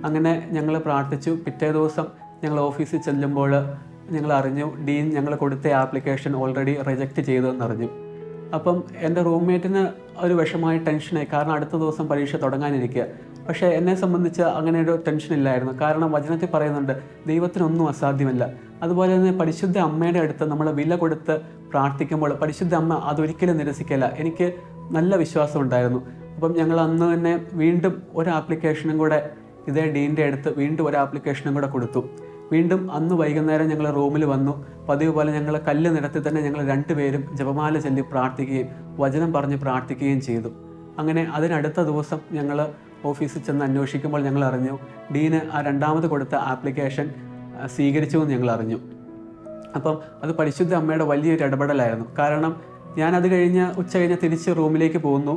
അങ്ങനെ ഞങ്ങൾ പ്രാർത്ഥിച്ചു. പിറ്റേ ദിവസം ഞങ്ങൾ ഓഫീസിൽ ചെല്ലുമ്പോൾ ഞങ്ങൾ അറിഞ്ഞു ഡീൻ ഞങ്ങൾ കൊടുത്ത ആപ്ലിക്കേഷൻ ഓൾറെഡി റിജക്റ്റ് ചെയ്തു എന്നറിഞ്ഞു. അപ്പം എൻ്റെ റൂംമേറ്റിന് ഒരു വിഷമമായി, ടെൻഷനായി. കാരണം അടുത്ത ദിവസം പരീക്ഷ തുടങ്ങാനിരിക്കുക. പക്ഷേ എന്നെ സംബന്ധിച്ച് അങ്ങനെ ഒരു ടെൻഷനില്ലായിരുന്നു. കാരണം വചനത്തിൽ പറയുന്നുണ്ട് ദൈവത്തിനൊന്നും അസാധ്യമല്ല. അതുപോലെ തന്നെ പരിശുദ്ധ അമ്മയുടെ അടുത്ത് നമ്മൾ വില കൊടുത്ത് പ്രാർത്ഥിക്കുമ്പോൾ പരിശുദ്ധ അമ്മ അതൊരിക്കലും നിരസിക്കില്ല. എനിക്ക് നല്ല വിശ്വാസം ഉണ്ടായിരുന്നു. അപ്പം ഞങ്ങൾ അന്ന് തന്നെ വീണ്ടും ഒരു ആപ്ലിക്കേഷനും കൂടെ ഇതേ ഡീൻ്റെ അടുത്ത് വീണ്ടും ഒരു ആപ്ലിക്കേഷനും കൂടെ കൊടുത്തു. വീണ്ടും അന്ന് വൈകുന്നേരം ഞങ്ങൾ റൂമിൽ വന്നു. പതിവ് പോലെ ഞങ്ങൾ കല്ല് നിരത്തി തന്നെ ഞങ്ങൾ 2 പേരും ജപമാല ചൊല്ലി പ്രാർത്ഥിക്കുകയും വചനം പറഞ്ഞ് പ്രാർത്ഥിക്കുകയും ചെയ്തു. അങ്ങനെ അതിനടുത്ത ദിവസം ഞങ്ങൾ ഓഫീസിൽ ചെന്ന് അന്വേഷിക്കുമ്പോൾ ഞങ്ങൾ അറിഞ്ഞു ഡീന് ആ 2ാമത് കൊടുത്ത ആപ്ലിക്കേഷൻ സ്വീകരിച്ചു എന്ന് ഞങ്ങൾ അറിഞ്ഞു. അപ്പം അത് പരിശുദ്ധ അമ്മയുടെ വലിയൊരു ഇടപെടലായിരുന്നു. കാരണം ഞാനത് കഴിഞ്ഞ് ഉച്ച കഴിഞ്ഞ് തിരിച്ച് റൂമിലേക്ക് പോകുന്നു.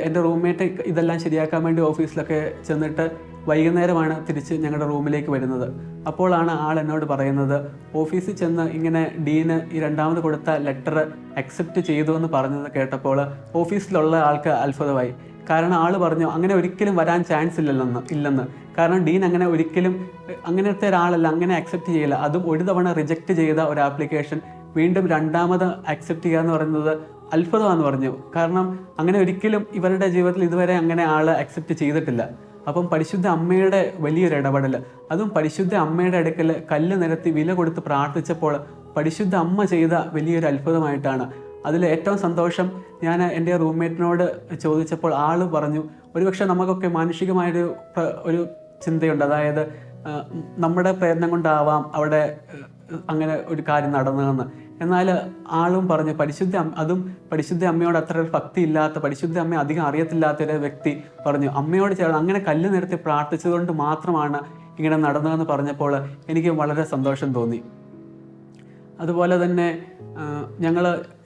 എൻ്റെ റൂംമേറ്റ് ഇതെല്ലാം ശരിയാക്കാൻ വേണ്ടി ഓഫീസിലൊക്കെ ചെന്നിട്ട് വൈകുന്നേരമാണ് തിരിച്ച് ഞങ്ങളുടെ റൂമിലേക്ക് വരുന്നത്. അപ്പോഴാണ് ആൾ എന്നോട് പറയുന്നത് ഓഫീസിൽ ചെന്ന് ഇങ്ങനെ ഡീന് ഈ 2ാമത് കൊടുത്ത ലെറ്റർ അക്സെപ്റ്റ് ചെയ്തു എന്ന് പറഞ്ഞത് കേട്ടപ്പോൾ ഓഫീസിലുള്ള ആൾക്ക് അത്ഭുതമായി. കാരണം ആൾ പറഞ്ഞു അങ്ങനെ ഒരിക്കലും വരാൻ ചാൻസ് ഇല്ലെന്ന്. കാരണം ഡീൻ അങ്ങനെ ഒരിക്കലും അങ്ങനത്തെ ഒരാളല്ല, അങ്ങനെ അക്സെപ്റ്റ് ചെയ്യില്ല. അതും ഒരു തവണ റിജക്റ്റ് ചെയ്ത ഒരു ആപ്ലിക്കേഷൻ വീണ്ടും 2ാമത് അക്സെപ്റ്റ് ചെയ്യുക എന്ന് പറയുന്നത് അത്ഭുതമാണെന്ന് പറഞ്ഞു. കാരണം അങ്ങനെ ഒരിക്കലും ഇവരുടെ ജീവിതത്തിൽ ഇതുവരെ അങ്ങനെ ആൾ അക്സെപ്റ്റ് ചെയ്തിട്ടില്ല. അപ്പം പരിശുദ്ധ അമ്മയുടെ വലിയൊരു ഇടപെടൽ, അതും പരിശുദ്ധ അമ്മയുടെ അടുക്കൽ കല്ല് നിരത്തി വില കൊടുത്ത് പ്രാർത്ഥിച്ചപ്പോൾ പരിശുദ്ധ അമ്മ ചെയ്ത വലിയൊരു അത്ഭുതമായിട്ടാണ്. അതിൽ ഏറ്റവും സന്തോഷം ഞാൻ എൻ്റെ റൂംമേറ്റിനോട് ചോദിച്ചപ്പോൾ ആൾ പറഞ്ഞു ഒരുപക്ഷെ നമുക്കൊക്കെ മാനുഷികമായൊരു ചിന്തയുണ്ട്, അതായത് നമ്മുടെ പ്രയത്നം കൊണ്ടാവാം അവിടെ അങ്ങനെ ഒരു കാര്യം നടന്നതെന്ന്. എന്നാൽ ആളും പറഞ്ഞു പരിശുദ്ധ അമ്മയോട് അത്ര ഒരു ഭക്തി ഇല്ലാത്ത, പരിശുദ്ധ അമ്മയെ അധികം അറിയത്തില്ലാത്തൊരു വ്യക്തി പറഞ്ഞു അമ്മയോട് ചേർന്ന് അങ്ങനെ കല്ല് നിരത്തി പ്രാർത്ഥിച്ചതുകൊണ്ട് മാത്രമാണ് ഇങ്ങനെ നടന്നതെന്ന് പറഞ്ഞപ്പോൾ എനിക്ക് വളരെ സന്തോഷം തോന്നി. അതുപോലെ തന്നെ ഞങ്ങൾ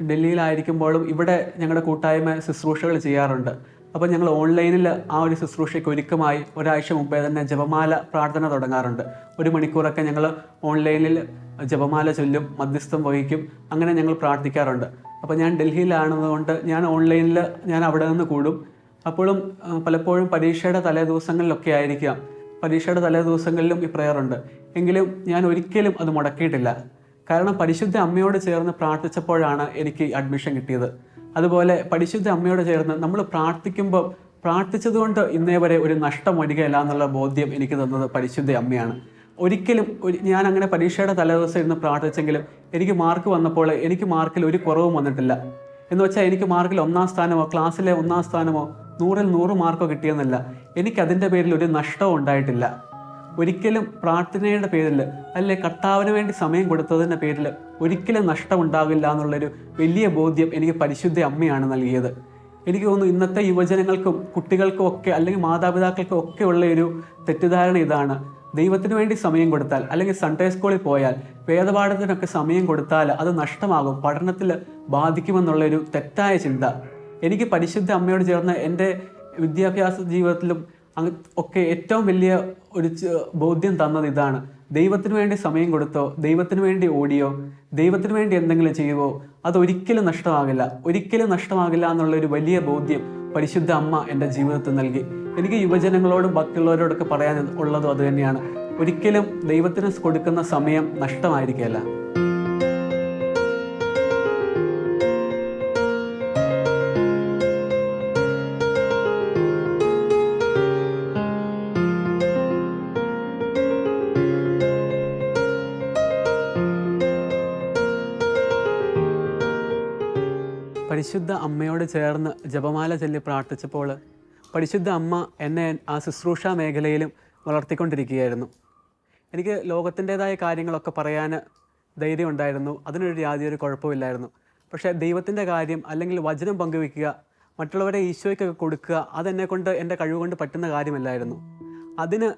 ഡൽഹിയിലായിരിക്കുമ്പോഴും ഇവിടെ ഞങ്ങളുടെ കൂട്ടായ്മ ശുശ്രൂഷകൾ ചെയ്യാറുണ്ട്. അപ്പോൾ ഞങ്ങൾ ഓൺലൈനിൽ ആ ഒരു ശുശ്രൂഷയ്ക്ക് ഒരുക്കമായി ഒരാഴ്ച മുമ്പേ തന്നെ ജപമാല പ്രാർത്ഥന തുടങ്ങാറുണ്ട്. 1 മണിക്കൂറൊക്കെ ഞങ്ങൾ ഓൺലൈനിൽ ജപമാല ചൊല്ലും, മധ്യസ്ഥം വഹിക്കും, അങ്ങനെ ഞങ്ങൾ പ്രാർത്ഥിക്കാറുണ്ട്. അപ്പോൾ ഞാൻ ഡൽഹിയിലാണെന്നുകൊണ്ട് ഞാൻ ഓൺലൈനിൽ ഞാൻ അവിടെ നിന്ന് കൂടും. അപ്പോഴും പലപ്പോഴും പരീക്ഷയുടെ തലേ ദിവസങ്ങളിലൊക്കെ ആയിരിക്കാം, പരീക്ഷയുടെ തലേ ദിവസങ്ങളിലും ഈ പ്രയറുണ്ട്. എങ്കിലും ഞാൻ ഒരിക്കലും അത് മുടക്കിയിട്ടില്ല. കാരണം പരിശുദ്ധ അമ്മയോട് ചേർന്ന് പ്രാർത്ഥിച്ചപ്പോഴാണ് എനിക്ക് അഡ്മിഷൻ കിട്ടിയത്. അതുപോലെ പരിശുദ്ധ അമ്മയോട് ചേർന്ന് നമ്മൾ പ്രാർത്ഥിക്കുമ്പോൾ പ്രാർത്ഥിച്ചതുകൊണ്ട് ഇന്നേ വരെ ഒരു നഷ്ടം വരികയില്ല എന്നുള്ള ബോധ്യം എനിക്ക് തന്നത് പരിശുദ്ധ അമ്മയാണ്. ഒരിക്കലും ഞാൻ അങ്ങനെ പരീക്ഷയുടെ തലേദിവസം ഇരുന്ന് പ്രാർത്ഥിച്ചെങ്കിലും എനിക്ക് മാർക്ക് വന്നപ്പോൾ എനിക്ക് മാർക്കിൽ ഒരു കുറവും വന്നിട്ടില്ല. എന്ന് വെച്ചാൽ എനിക്ക് മാർക്കിൽ 1-ാം സ്ഥാനമോ ക്ലാസ്സിലെ 1-ാം സ്ഥാനമോ 100-ൽ 100 മാർക്കോ കിട്ടിയെന്നല്ല, എനിക്കതിൻ്റെ പേരിൽ ഒരു നഷ്ടവും ഉണ്ടായിട്ടില്ല. ഒരിക്കലും പ്രാർത്ഥനയുടെ പേരിൽ അല്ലെ കർത്താവിന് വേണ്ടി സമയം കൊടുത്തതിൻ്റെ പേരിൽ ഒരിക്കലും നഷ്ടമുണ്ടാകില്ല എന്നുള്ളൊരു വലിയ ബോധ്യം എനിക്ക് പരിശുദ്ധ അമ്മയാണ് നൽകിയത്. എനിക്ക് തോന്നുന്നു ഇന്നത്തെ യുവജനങ്ങൾക്കും കുട്ടികൾക്കും ഒക്കെ അല്ലെങ്കിൽ മാതാപിതാക്കൾക്കും ഒക്കെ ഉള്ള ഒരു തെറ്റിദ്ധാരണ ഇതാണ്: ദൈവത്തിന് വേണ്ടി സമയം കൊടുത്താൽ അല്ലെങ്കിൽ സൺഡേ സ്കൂളിൽ പോയാൽ വേദപാഠത്തിനൊക്കെ സമയം കൊടുത്താൽ അത് നഷ്ടമാകും, പഠനത്തിൽ ബാധിക്കുമെന്നുള്ളൊരു തെറ്റായ ചിന്ത. എനിക്ക് പരിശുദ്ധ അമ്മയോട് ചേർന്ന് എൻ്റെ വിദ്യാഭ്യാസ ജീവിതത്തിലും ഒക്കെ ഏറ്റവും വലിയ ഒരു ബോധ്യം തന്നത് ഇതാണ്: ദൈവത്തിന് വേണ്ടി സമയം കൊടുത്തോ, ദൈവത്തിന് വേണ്ടി ഓടിയോ, ദൈവത്തിന് വേണ്ടി എന്തെങ്കിലും ചെയ്യുവോ, അതൊരിക്കലും നഷ്ടമാകില്ല, ഒരിക്കലും നഷ്ടമാകില്ല എന്നുള്ളൊരു വലിയ ബോധ്യം പരിശുദ്ധ അമ്മ എൻ്റെ ജീവിതത്തിൽ നൽകി. എനിക്ക് യുവജനങ്ങളോടും ബാക്കിയുള്ളവരോടൊക്കെ പറയാൻ ഉള്ളതും അതുതന്നെയാണ്: ഒരിക്കലും ദൈവത്തിന് കൊടുക്കുന്ന സമയം നഷ്ടമായിരിക്കില്ല. പരിശുദ്ധ അമ്മയോട് ചേർന്ന് ജപമാല ചൊല്ലി പ്രാർത്ഥിച്ചപ്പോൾ പരിശുദ്ധ അമ്മ എന്നെ ആ ശുശ്രൂഷ മേഖലയിലും വളർത്തിക്കൊണ്ടിരിക്കുകയായിരുന്നു. എനിക്ക് ലോകത്തിൻ്റെതായ കാര്യങ്ങളൊക്കെ പറയാൻ ധൈര്യം ഉണ്ടായിരുന്നു, അതിനൊരു യാതൊരു കുഴപ്പമില്ലായിരുന്നു. പക്ഷേ ദൈവത്തിൻ്റെ കാര്യം അല്ലെങ്കിൽ വചനം പങ്കുവയ്ക്കുക, മറ്റുള്ളവരെ ഈശോയ്ക്കൊക്കെ കൊടുക്കുക, അതെന്നെക്കൊണ്ട് എൻ്റെ കഴിവുകൊണ്ട് പറ്റുന്ന കാര്യമല്ലായിരുന്നു. അതിന്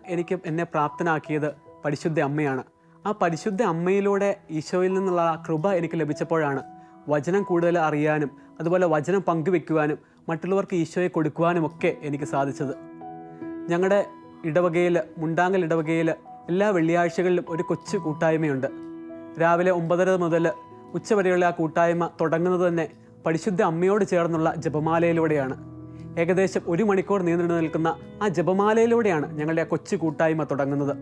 എന്നെ പ്രാപ്തനാക്കിയത് പരിശുദ്ധ അമ്മയാണ്. ആ പരിശുദ്ധ അമ്മയിലൂടെ ഈശോയിൽ നിന്നുള്ള ആ കൃപ എനിക്ക് ലഭിച്ചപ്പോഴാണ് വചനം കൂടുതൽ അറിയാനും അതുപോലെ വചനം പങ്കുവെക്കുവാനും മറ്റുള്ളവർക്ക് ഈശോയെ കൊടുക്കുവാനും ഒക്കെ എനിക്ക് സാധിച്ചത്. ഞങ്ങളുടെ ഇടവകയിൽ, മുണ്ടാങ്കൽ ഇടവകയിൽ എല്ലാ വെള്ളിയാഴ്ചകളിലും ഒരു കൊച്ചു കൂട്ടായ്മയുണ്ട്. രാവിലെ 9:30 മുതൽ ഉച്ചവരെയുള്ള ആ കൂട്ടായ്മ തുടങ്ങുന്നത് തന്നെ പരിശുദ്ധ അമ്മയോട് ചേർന്നുള്ള ജപമാലയിലൂടെയാണ്. ഏകദേശം 1 മണിക്കൂർ നീണ്ടു നിൽക്കുന്ന ആ ജപമാലയിലൂടെയാണ് ഞങ്ങളുടെ ആ കൊച്ചു കൂട്ടായ്മ തുടങ്ങുന്നത്.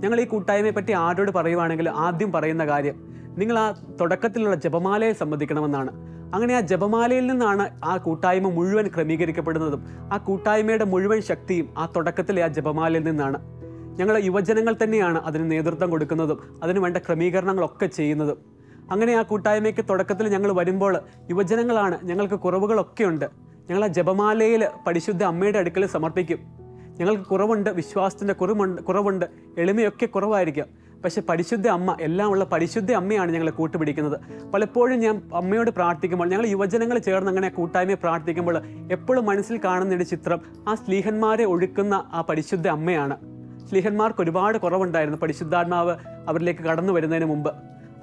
ഞങ്ങൾ ഈ കൂട്ടായ്മയെ പറ്റി ആരോട് പറയുവാണെങ്കിൽ ആദ്യം പറയുന്ന കാര്യം നിങ്ങൾ ആ തുടക്കത്തിലുള്ള ജപമാലയെ സംബന്ധിക്കണമെന്നാണ്. അങ്ങനെ ആ ജപമാലയിൽ നിന്നാണ് ആ കൂട്ടായ്മ മുഴുവൻ ക്രമീകരിക്കപ്പെടുന്നതും ആ കൂട്ടായ്മയുടെ മുഴുവൻ ശക്തിയും ആ തുടക്കത്തിലെ ആ ജപമാലയിൽ നിന്നാണ്. ഞങ്ങൾ യുവജനങ്ങൾ തന്നെയാണ് അതിന് നേതൃത്വം കൊടുക്കുന്നതും അതിന് വേണ്ട ക്രമീകരണങ്ങളൊക്കെ ചെയ്യുന്നതും. അങ്ങനെ ആ കൂട്ടായ്മയ്ക്ക് തുടക്കത്തിൽ ഞങ്ങൾ വരുമ്പോൾ യുവജനങ്ങളാണ്, ഞങ്ങൾക്ക് കുറവുകളൊക്കെ ഉണ്ട്, ഞങ്ങൾ ആ ജപമാലയിൽ പരിശുദ്ധ അമ്മയുടെ അടുക്കൽ സമർപ്പിക്കും. ഞങ്ങൾക്ക് കുറവുണ്ട്, വിശ്വാസത്തിൻ്റെ കുറവുണ്ട്, എളിമയൊക്കെ കുറവായിരിക്കാം. പക്ഷെ പരിശുദ്ധ അമ്മ, എല്ലാം ഉള്ള പരിശുദ്ധ അമ്മയാണ് ഞങ്ങളെ കൂട്ടുപിടിക്കുന്നത്. പലപ്പോഴും ഞാൻ അമ്മയോട് പ്രാർത്ഥിക്കുമ്പോൾ, ഞങ്ങൾ യുവജനങ്ങൾ ചേർന്ന് അങ്ങനെ കൂട്ടായ്മയെ പ്രാർത്ഥിക്കുമ്പോൾ എപ്പോഴും മനസ്സിൽ കാണുന്നൊരു ചിത്രം ആ സ്ലീഹന്മാരെ ഒഴുക്കുന്ന ആ പരിശുദ്ധ അമ്മയാണ്. സ്ലീഹന്മാർക്ക് ഒരുപാട് കുറവുണ്ടായിരുന്നു പരിശുദ്ധാത്മാവ് അവരിലേക്ക് കടന്നു വരുന്നതിന് മുമ്പ്.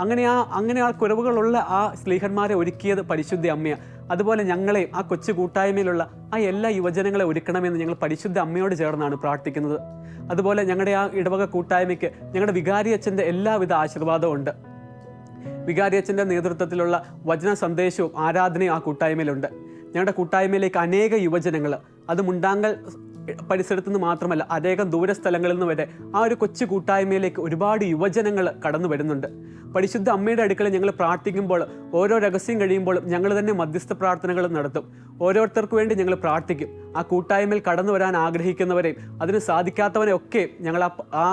അങ്ങനെ ആ കുറവുകളുള്ള ആ സ്ലീഹന്മാരെ ഒരുക്കിയത് പരിശുദ്ധ അമ്മയാണ്. അതുപോലെ ഞങ്ങളെയും ആ കൊച്ചു കൂട്ടായ്മയിലുള്ള ആ എല്ലാ യുവജനങ്ങളെ ഒരുക്കണമെന്ന് ഞങ്ങൾ പരിശുദ്ധ അമ്മയോട് ചേർന്നാണ് പ്രാർത്ഥിക്കുന്നത്. അതുപോലെ ഞങ്ങളുടെ ആ ഇടവക കൂട്ടായ്മയ്ക്ക് ഞങ്ങളുടെ വികാരി അച്ഛൻ്റെ എല്ലാവിധ ആശീർവാദവും ഉണ്ട്. വികാരി അച്ഛൻ്റെ നേതൃത്വത്തിലുള്ള വചന സന്ദേശവും ആരാധനയും ആ കൂട്ടായ്മയിലുണ്ട്. ഞങ്ങളുടെ കൂട്ടായ്മയിലേക്ക് അനേക യുവജനങ്ങൾ, അത് മുണ്ടാങ്കൽ പരിസരത്തു നിന്ന് മാത്രമല്ല അനേകം ദൂരസ്ഥലങ്ങളിൽ നിന്ന് വരെ ആ ഒരു കൊച്ചു കൂട്ടായ്മയിലേക്ക് ഒരുപാട് യുവജനങ്ങൾ കടന്നു വരുന്നുണ്ട്. പരിശുദ്ധ അമ്മയുടെ അടുക്കൽ ഞങ്ങൾ പ്രാർത്ഥിക്കുമ്പോൾ ഓരോ രഹസ്യം കഴിയുമ്പോഴും ഞങ്ങൾ തന്നെ മധ്യസ്ഥ പ്രാർത്ഥനകൾ നടത്തും. ഓരോരുത്തർക്ക് വേണ്ടി ഞങ്ങൾ പ്രാർത്ഥിക്കും. ആ കൂട്ടായ്മയിൽ കടന്നു വരാൻ ആഗ്രഹിക്കുന്നവരെയും അതിന് സാധിക്കാത്തവരെയൊക്കെ ഞങ്ങൾ ആ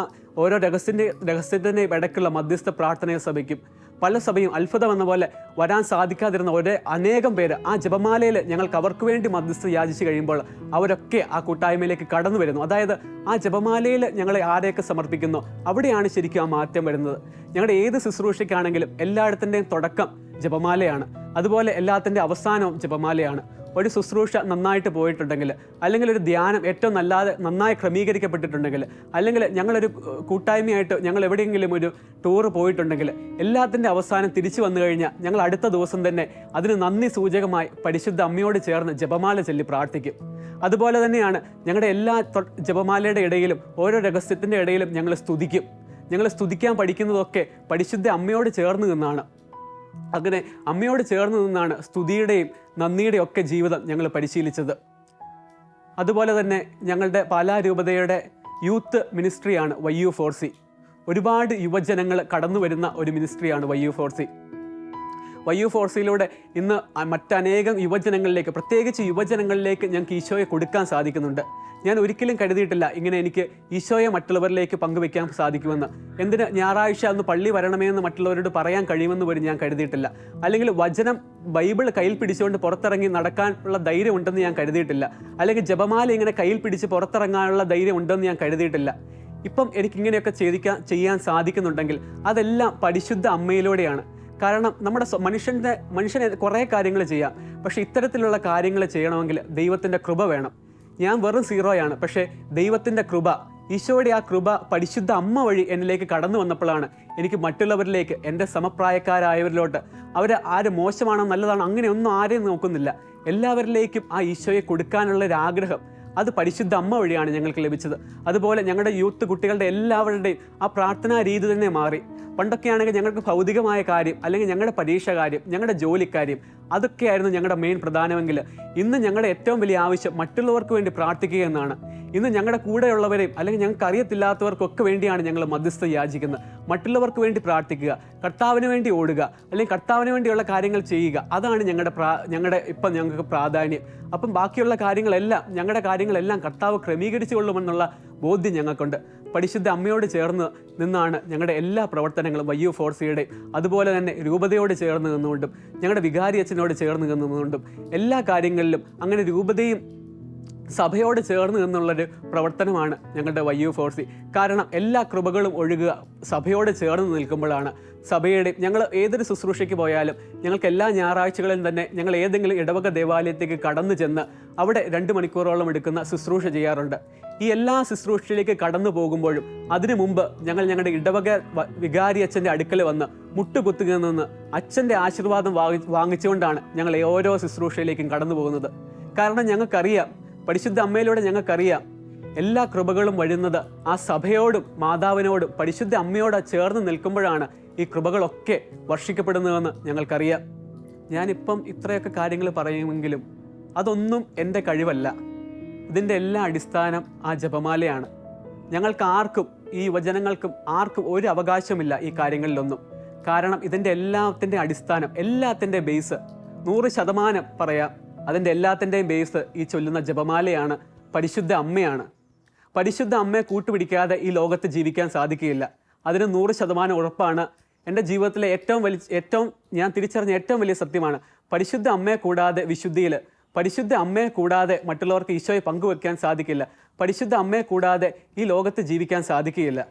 ഓരോ രഹസ്യത്തിൻ്റെ ഇടയ്ക്കുള്ള മധ്യസ്ഥ പ്രാർത്ഥനയെ സഭയ്ക്കും. പല സഭയും അത്ഭുതം എന്ന പോലെ വരാൻ സാധിക്കാതിരുന്ന അനേകം പേര് ആ ജപമാലയിൽ ഞങ്ങൾക്ക് അവർക്ക് വേണ്ടി മധ്യസ്ഥ യാചിച്ച് കഴിയുമ്പോൾ അവരൊക്കെ ആ കൂട്ടായ്മയിലേക്ക് കടന്നു വരുന്നു. അതായത് ആ ജപമാലയിൽ ഞങ്ങളെ ആരെയൊക്കെ സമർപ്പിക്കുന്നു അവിടെയാണ് ശരിക്കും ആ മാറ്റം വരുന്നത്. ഞങ്ങളുടെ ഏത് ശുശ്രൂഷയ്ക്കാണെങ്കിലും എല്ലായിടത്തിൻ്റെയും തുടക്കം ജപമാലയാണ്, അതുപോലെ എല്ലാത്തിൻ്റെ അവസാനവും ജപമാലയാണ്. ഒരു ശുശ്രൂഷ നന്നായിട്ട് പോയിട്ടുണ്ടെങ്കിൽ, അല്ലെങ്കിൽ ഒരു ധ്യാനം ഏറ്റവും നന്നായി ക്രമീകരിക്കപ്പെട്ടിട്ടുണ്ടെങ്കിൽ, അല്ലെങ്കിൽ ഞങ്ങളൊരു കൂട്ടായ്മയായിട്ട് ഞങ്ങൾ എവിടെയെങ്കിലും ഒരു ടൂറ് പോയിട്ടുണ്ടെങ്കിൽ എല്ലാത്തിൻ്റെ അവസാനം തിരിച്ചു വന്നു കഴിഞ്ഞാൽ ഞങ്ങൾ അടുത്ത ദിവസം തന്നെ അതിന് നന്ദി സൂചകമായി പരിശുദ്ധ അമ്മയോട് ചേർന്ന് ജപമാല ചൊല്ലി പ്രാർത്ഥിക്കും. അതുപോലെ തന്നെയാണ് ഞങ്ങളുടെ എല്ലാ ജപമാലയുടെ ഇടയിലും ഓരോ രഹസ്യത്തിൻ്റെ ഇടയിലും ഞങ്ങൾ സ്തുതിക്കും. ഞങ്ങൾ സ്തുതിക്കാൻ പഠിക്കുന്നതൊക്കെ പരിശുദ്ധ അമ്മയോട് ചേർന്ന് നിന്നാണ്. അങ്ങനെ അമ്മയോട് ചേർന്ന് നിന്നാണ് സ്തുതിയുടെയും നന്ദിയുടെയും ഒക്കെ ജീവിതം ഞങ്ങൾ പരിശീലിച്ചത്. അതുപോലെ തന്നെ ഞങ്ങളുടെ പാലാ രൂപതയുടെ യൂത്ത് മിനിസ്ട്രിയാണ് YU4C. ഒരുപാട് യുവജനങ്ങൾ കടന്നു വരുന്ന ഒരു മിനിസ്ട്രിയാണ് YU4C. YU4Cയിലൂടെ ഇന്ന് മറ്റനേകം യുവജനങ്ങളിലേക്ക്, പ്രത്യേകിച്ച് യുവജനങ്ങളിലേക്ക് ഞങ്ങൾക്ക് ഈശോയെ കൊടുക്കാൻ സാധിക്കുന്നുണ്ട്. ഞാൻ ഒരിക്കലും കരുതിയിട്ടില്ല ഇങ്ങനെ എനിക്ക് ഈശോയെ മറ്റുള്ളവരിലേക്ക് പങ്കുവെക്കാൻ സാധിക്കുമെന്ന്. എന്തിന് ഞായറാഴ്ച ഒന്ന് പള്ളി വരണമെന്ന് മറ്റുള്ളവരോട് പറയാൻ കഴിയുമെന്ന് പോലും ഞാൻ കരുതിയിട്ടില്ല. അല്ലെങ്കിൽ വചനം ബൈബിൾ കയ്യിൽ പിടിച്ചുകൊണ്ട് പുറത്തിറങ്ങി നടക്കാനുള്ള ധൈര്യം ഉണ്ടെന്ന് ഞാൻ കരുതിയിട്ടില്ല. അല്ലെങ്കിൽ ജപമാല ഇങ്ങനെ കയ്യിൽ പിടിച്ച് പുറത്തിറങ്ങാനുള്ള ധൈര്യം ഉണ്ടെന്ന് ഞാൻ കരുതിയിട്ടില്ല. ഇപ്പം എനിക്കിങ്ങനെയൊക്കെ ചെയ്യാൻ സാധിക്കുന്നുണ്ടെങ്കിൽ അതെല്ലാം പരിശുദ്ധ അമ്മയിലൂടെയാണ്. കാരണം നമ്മുടെ മനുഷ്യന് കുറേ കാര്യങ്ങൾ ചെയ്യാം, പക്ഷേ ഇത്തരത്തിലുള്ള കാര്യങ്ങൾ ചെയ്യണമെങ്കിൽ ദൈവത്തിൻ്റെ കൃപ വേണം. ഞാൻ വെറും സീറോയാണ്, പക്ഷേ ദൈവത്തിൻ്റെ കൃപ, ഈശോയുടെ ആ കൃപ പരിശുദ്ധ അമ്മ വഴി എന്നിലേക്ക് കടന്നു വന്നപ്പോഴാണ് എനിക്ക് മറ്റുള്ളവരിലേക്ക്, എൻ്റെ സമപ്രായക്കാരായവരിലോട്ട്, അവർ ആര് മോശമാണോ നല്ലതാണോ അങ്ങനെയൊന്നും ആരെയും നോക്കുന്നില്ല, എല്ലാവരിലേക്കും ആ ഈശോയെ കൊടുക്കാനുള്ളൊരാഗ്രഹം അത് പരിശുദ്ധ അമ്മ വഴിയാണ് ഞങ്ങൾക്ക് ലഭിച്ചത്. അതുപോലെ ഞങ്ങളുടെ യൂത്ത് കുട്ടികളുടെ എല്ലാവരുടെയും ആ പ്രാർത്ഥനാ രീതി തന്നെ മാറി. പണ്ടൊക്കെയാണെങ്കിൽ ഞങ്ങൾക്ക് ഭൗതികമായ കാര്യം, അല്ലെങ്കിൽ ഞങ്ങളുടെ പരീക്ഷ കാര്യം, ഞങ്ങളുടെ ജോലിക്കാര്യം, അതൊക്കെയായിരുന്നു ഞങ്ങളുടെ മെയിൻ പ്രധാനമെങ്കിൽ ഇന്ന് ഞങ്ങളുടെ ഏറ്റവും വലിയ ആവശ്യം മറ്റുള്ളവർക്ക് വേണ്ടി പ്രാർത്ഥിക്കുക എന്നാണ്. ഇന്ന് ഞങ്ങളുടെ കൂടെയുള്ളവരെയും അല്ലെങ്കിൽ ഞങ്ങൾക്ക് അറിയത്തില്ലാത്തവർക്കൊക്കെ വേണ്ടിയാണ് ഞങ്ങൾ മധ്യസ്ഥ യാചിക്കുന്നത്. മറ്റുള്ളവർക്ക് വേണ്ടി പ്രാർത്ഥിക്കുക, കർത്താവിന് വേണ്ടി ഓടുക, അല്ലെങ്കിൽ കർത്താവിന് വേണ്ടിയുള്ള കാര്യങ്ങൾ ചെയ്യുക, അതാണ് ഞങ്ങളുടെ ഇപ്പം ഞങ്ങൾക്ക് പ്രാധാന്യം. അപ്പം ബാക്കിയുള്ള ഞങ്ങളുടെ കാര്യങ്ങളെല്ലാം കർത്താവ് ക്രമീകരിച്ചു കൊള്ളുമെന്നുള്ള ബോധ്യം ഞങ്ങൾക്കുണ്ട്. പരിശുദ്ധ അമ്മയോട് ചേർന്ന് നിന്നാണ് ഞങ്ങളുടെ എല്ലാ പ്രവർത്തനങ്ങളും YU4Cയുടെയും, അതുപോലെ തന്നെ രൂപതയോട് ചേർന്ന് നിന്നുകൊണ്ടും ഞങ്ങളുടെ വികാരി അച്ഛനോട് ചേർന്ന് നിന്നുകൊണ്ടും എല്ലാ കാര്യങ്ങളിലും അങ്ങനെ രൂപതയും സഭയോട് ചേർന്ന് നിന്നുള്ളൊരു പ്രവർത്തനമാണ് ഞങ്ങളുടെ YU4C. കാരണം എല്ലാ കൃപകളും ഒഴുകുക സഭയോട് ചേർന്ന് നിൽക്കുമ്പോഴാണ്. സഭയുടെ ഞങ്ങൾ ഏതൊരു ശുശ്രൂഷയ്ക്ക് പോയാലും ഞങ്ങൾക്ക് എല്ലാ ഞായറാഴ്ചകളിലും തന്നെ ഞങ്ങൾ ഏതെങ്കിലും ഇടവക ദേവാലയത്തേക്ക് കടന്നു ചെന്ന് അവിടെ 2 മണിക്കൂറോളം എടുക്കുന്ന ശുശ്രൂഷ ചെയ്യാറുണ്ട്. ഈ എല്ലാ ശുശ്രൂഷയിലേക്ക് കടന്നു പോകുമ്പോഴും അതിനു മുമ്പ് ഞങ്ങളുടെ ഇടവക വികാരി അച്ഛൻ്റെ അടുക്കൽ വന്ന് മുട്ടുകുത്തുക നിന്ന് അച്ഛൻ്റെ ആശീർവാദം വാങ്ങിച്ചുകൊണ്ടാണ് ഞങ്ങൾ ഓരോ ശുശ്രൂഷയിലേക്കും കടന്നു പോകുന്നത്. കാരണം ഞങ്ങൾക്കറിയാം, പരിശുദ്ധ അമ്മയിലൂടെ ഞങ്ങൾക്കറിയാം, എല്ലാ കൃപകളും വരുന്നത് ആ സഭയോടും മാതാവിനോടും പരിശുദ്ധ അമ്മയോട് ചേർന്ന് നിൽക്കുമ്പോഴാണ് ഈ കൃപകളൊക്കെ വർഷിക്കപ്പെടുന്നതെന്ന് ഞങ്ങൾക്കറിയാം. ഞാനിപ്പം ഇത്രയൊക്കെ കാര്യങ്ങൾ പറയുമെങ്കിലും അതൊന്നും എൻ്റെ കഴിവല്ല. ഇതിൻ്റെ എല്ലാ അടിസ്ഥാനം ആ ജപമാലയാണ്. ഞങ്ങൾക്ക് ആർക്കും, ഈ യുവജനങ്ങൾക്കും ആർക്കും ഒരു അവകാശമില്ല ഈ കാര്യങ്ങളിലൊന്നും. കാരണം ഇതിൻ്റെ എല്ലാത്തിൻ്റെ അടിസ്ഥാനം, എല്ലാത്തിൻ്റെ ബേസ് 100% പറയാം, അതിൻ്റെ എല്ലാത്തിൻ്റെയും ബേസ് ഈ ചൊല്ലുന്ന ജപമാലയാണ്, പരിശുദ്ധ അമ്മയാണ്. പരിശുദ്ധ അമ്മയെ കൂട്ടുപിടിക്കാതെ ഈ ലോകത്ത് ജീവിക്കാൻ സാധിക്കുകയില്ല. അതിന് 100% ഉറപ്പാണ്. എൻ്റെ ജീവിതത്തിലെ ഏറ്റവും ഞാൻ തിരിച്ചറിഞ്ഞ ഏറ്റവും വലിയ സത്യമാണ്. പരിശുദ്ധ അമ്മയെ കൂടാതെ വിശുദ്ധിയിൽ, പരിശുദ്ധ അമ്മയെ കൂടാതെ മറ്റുള്ളവർക്ക് ഈശോയെ പങ്കുവെക്കാൻ സാധിക്കില്ല. പരിശുദ്ധ അമ്മയെ കൂടാതെ ഈ ലോകത്ത് ജീവിക്കാൻ സാധിക്കുകയില്ല.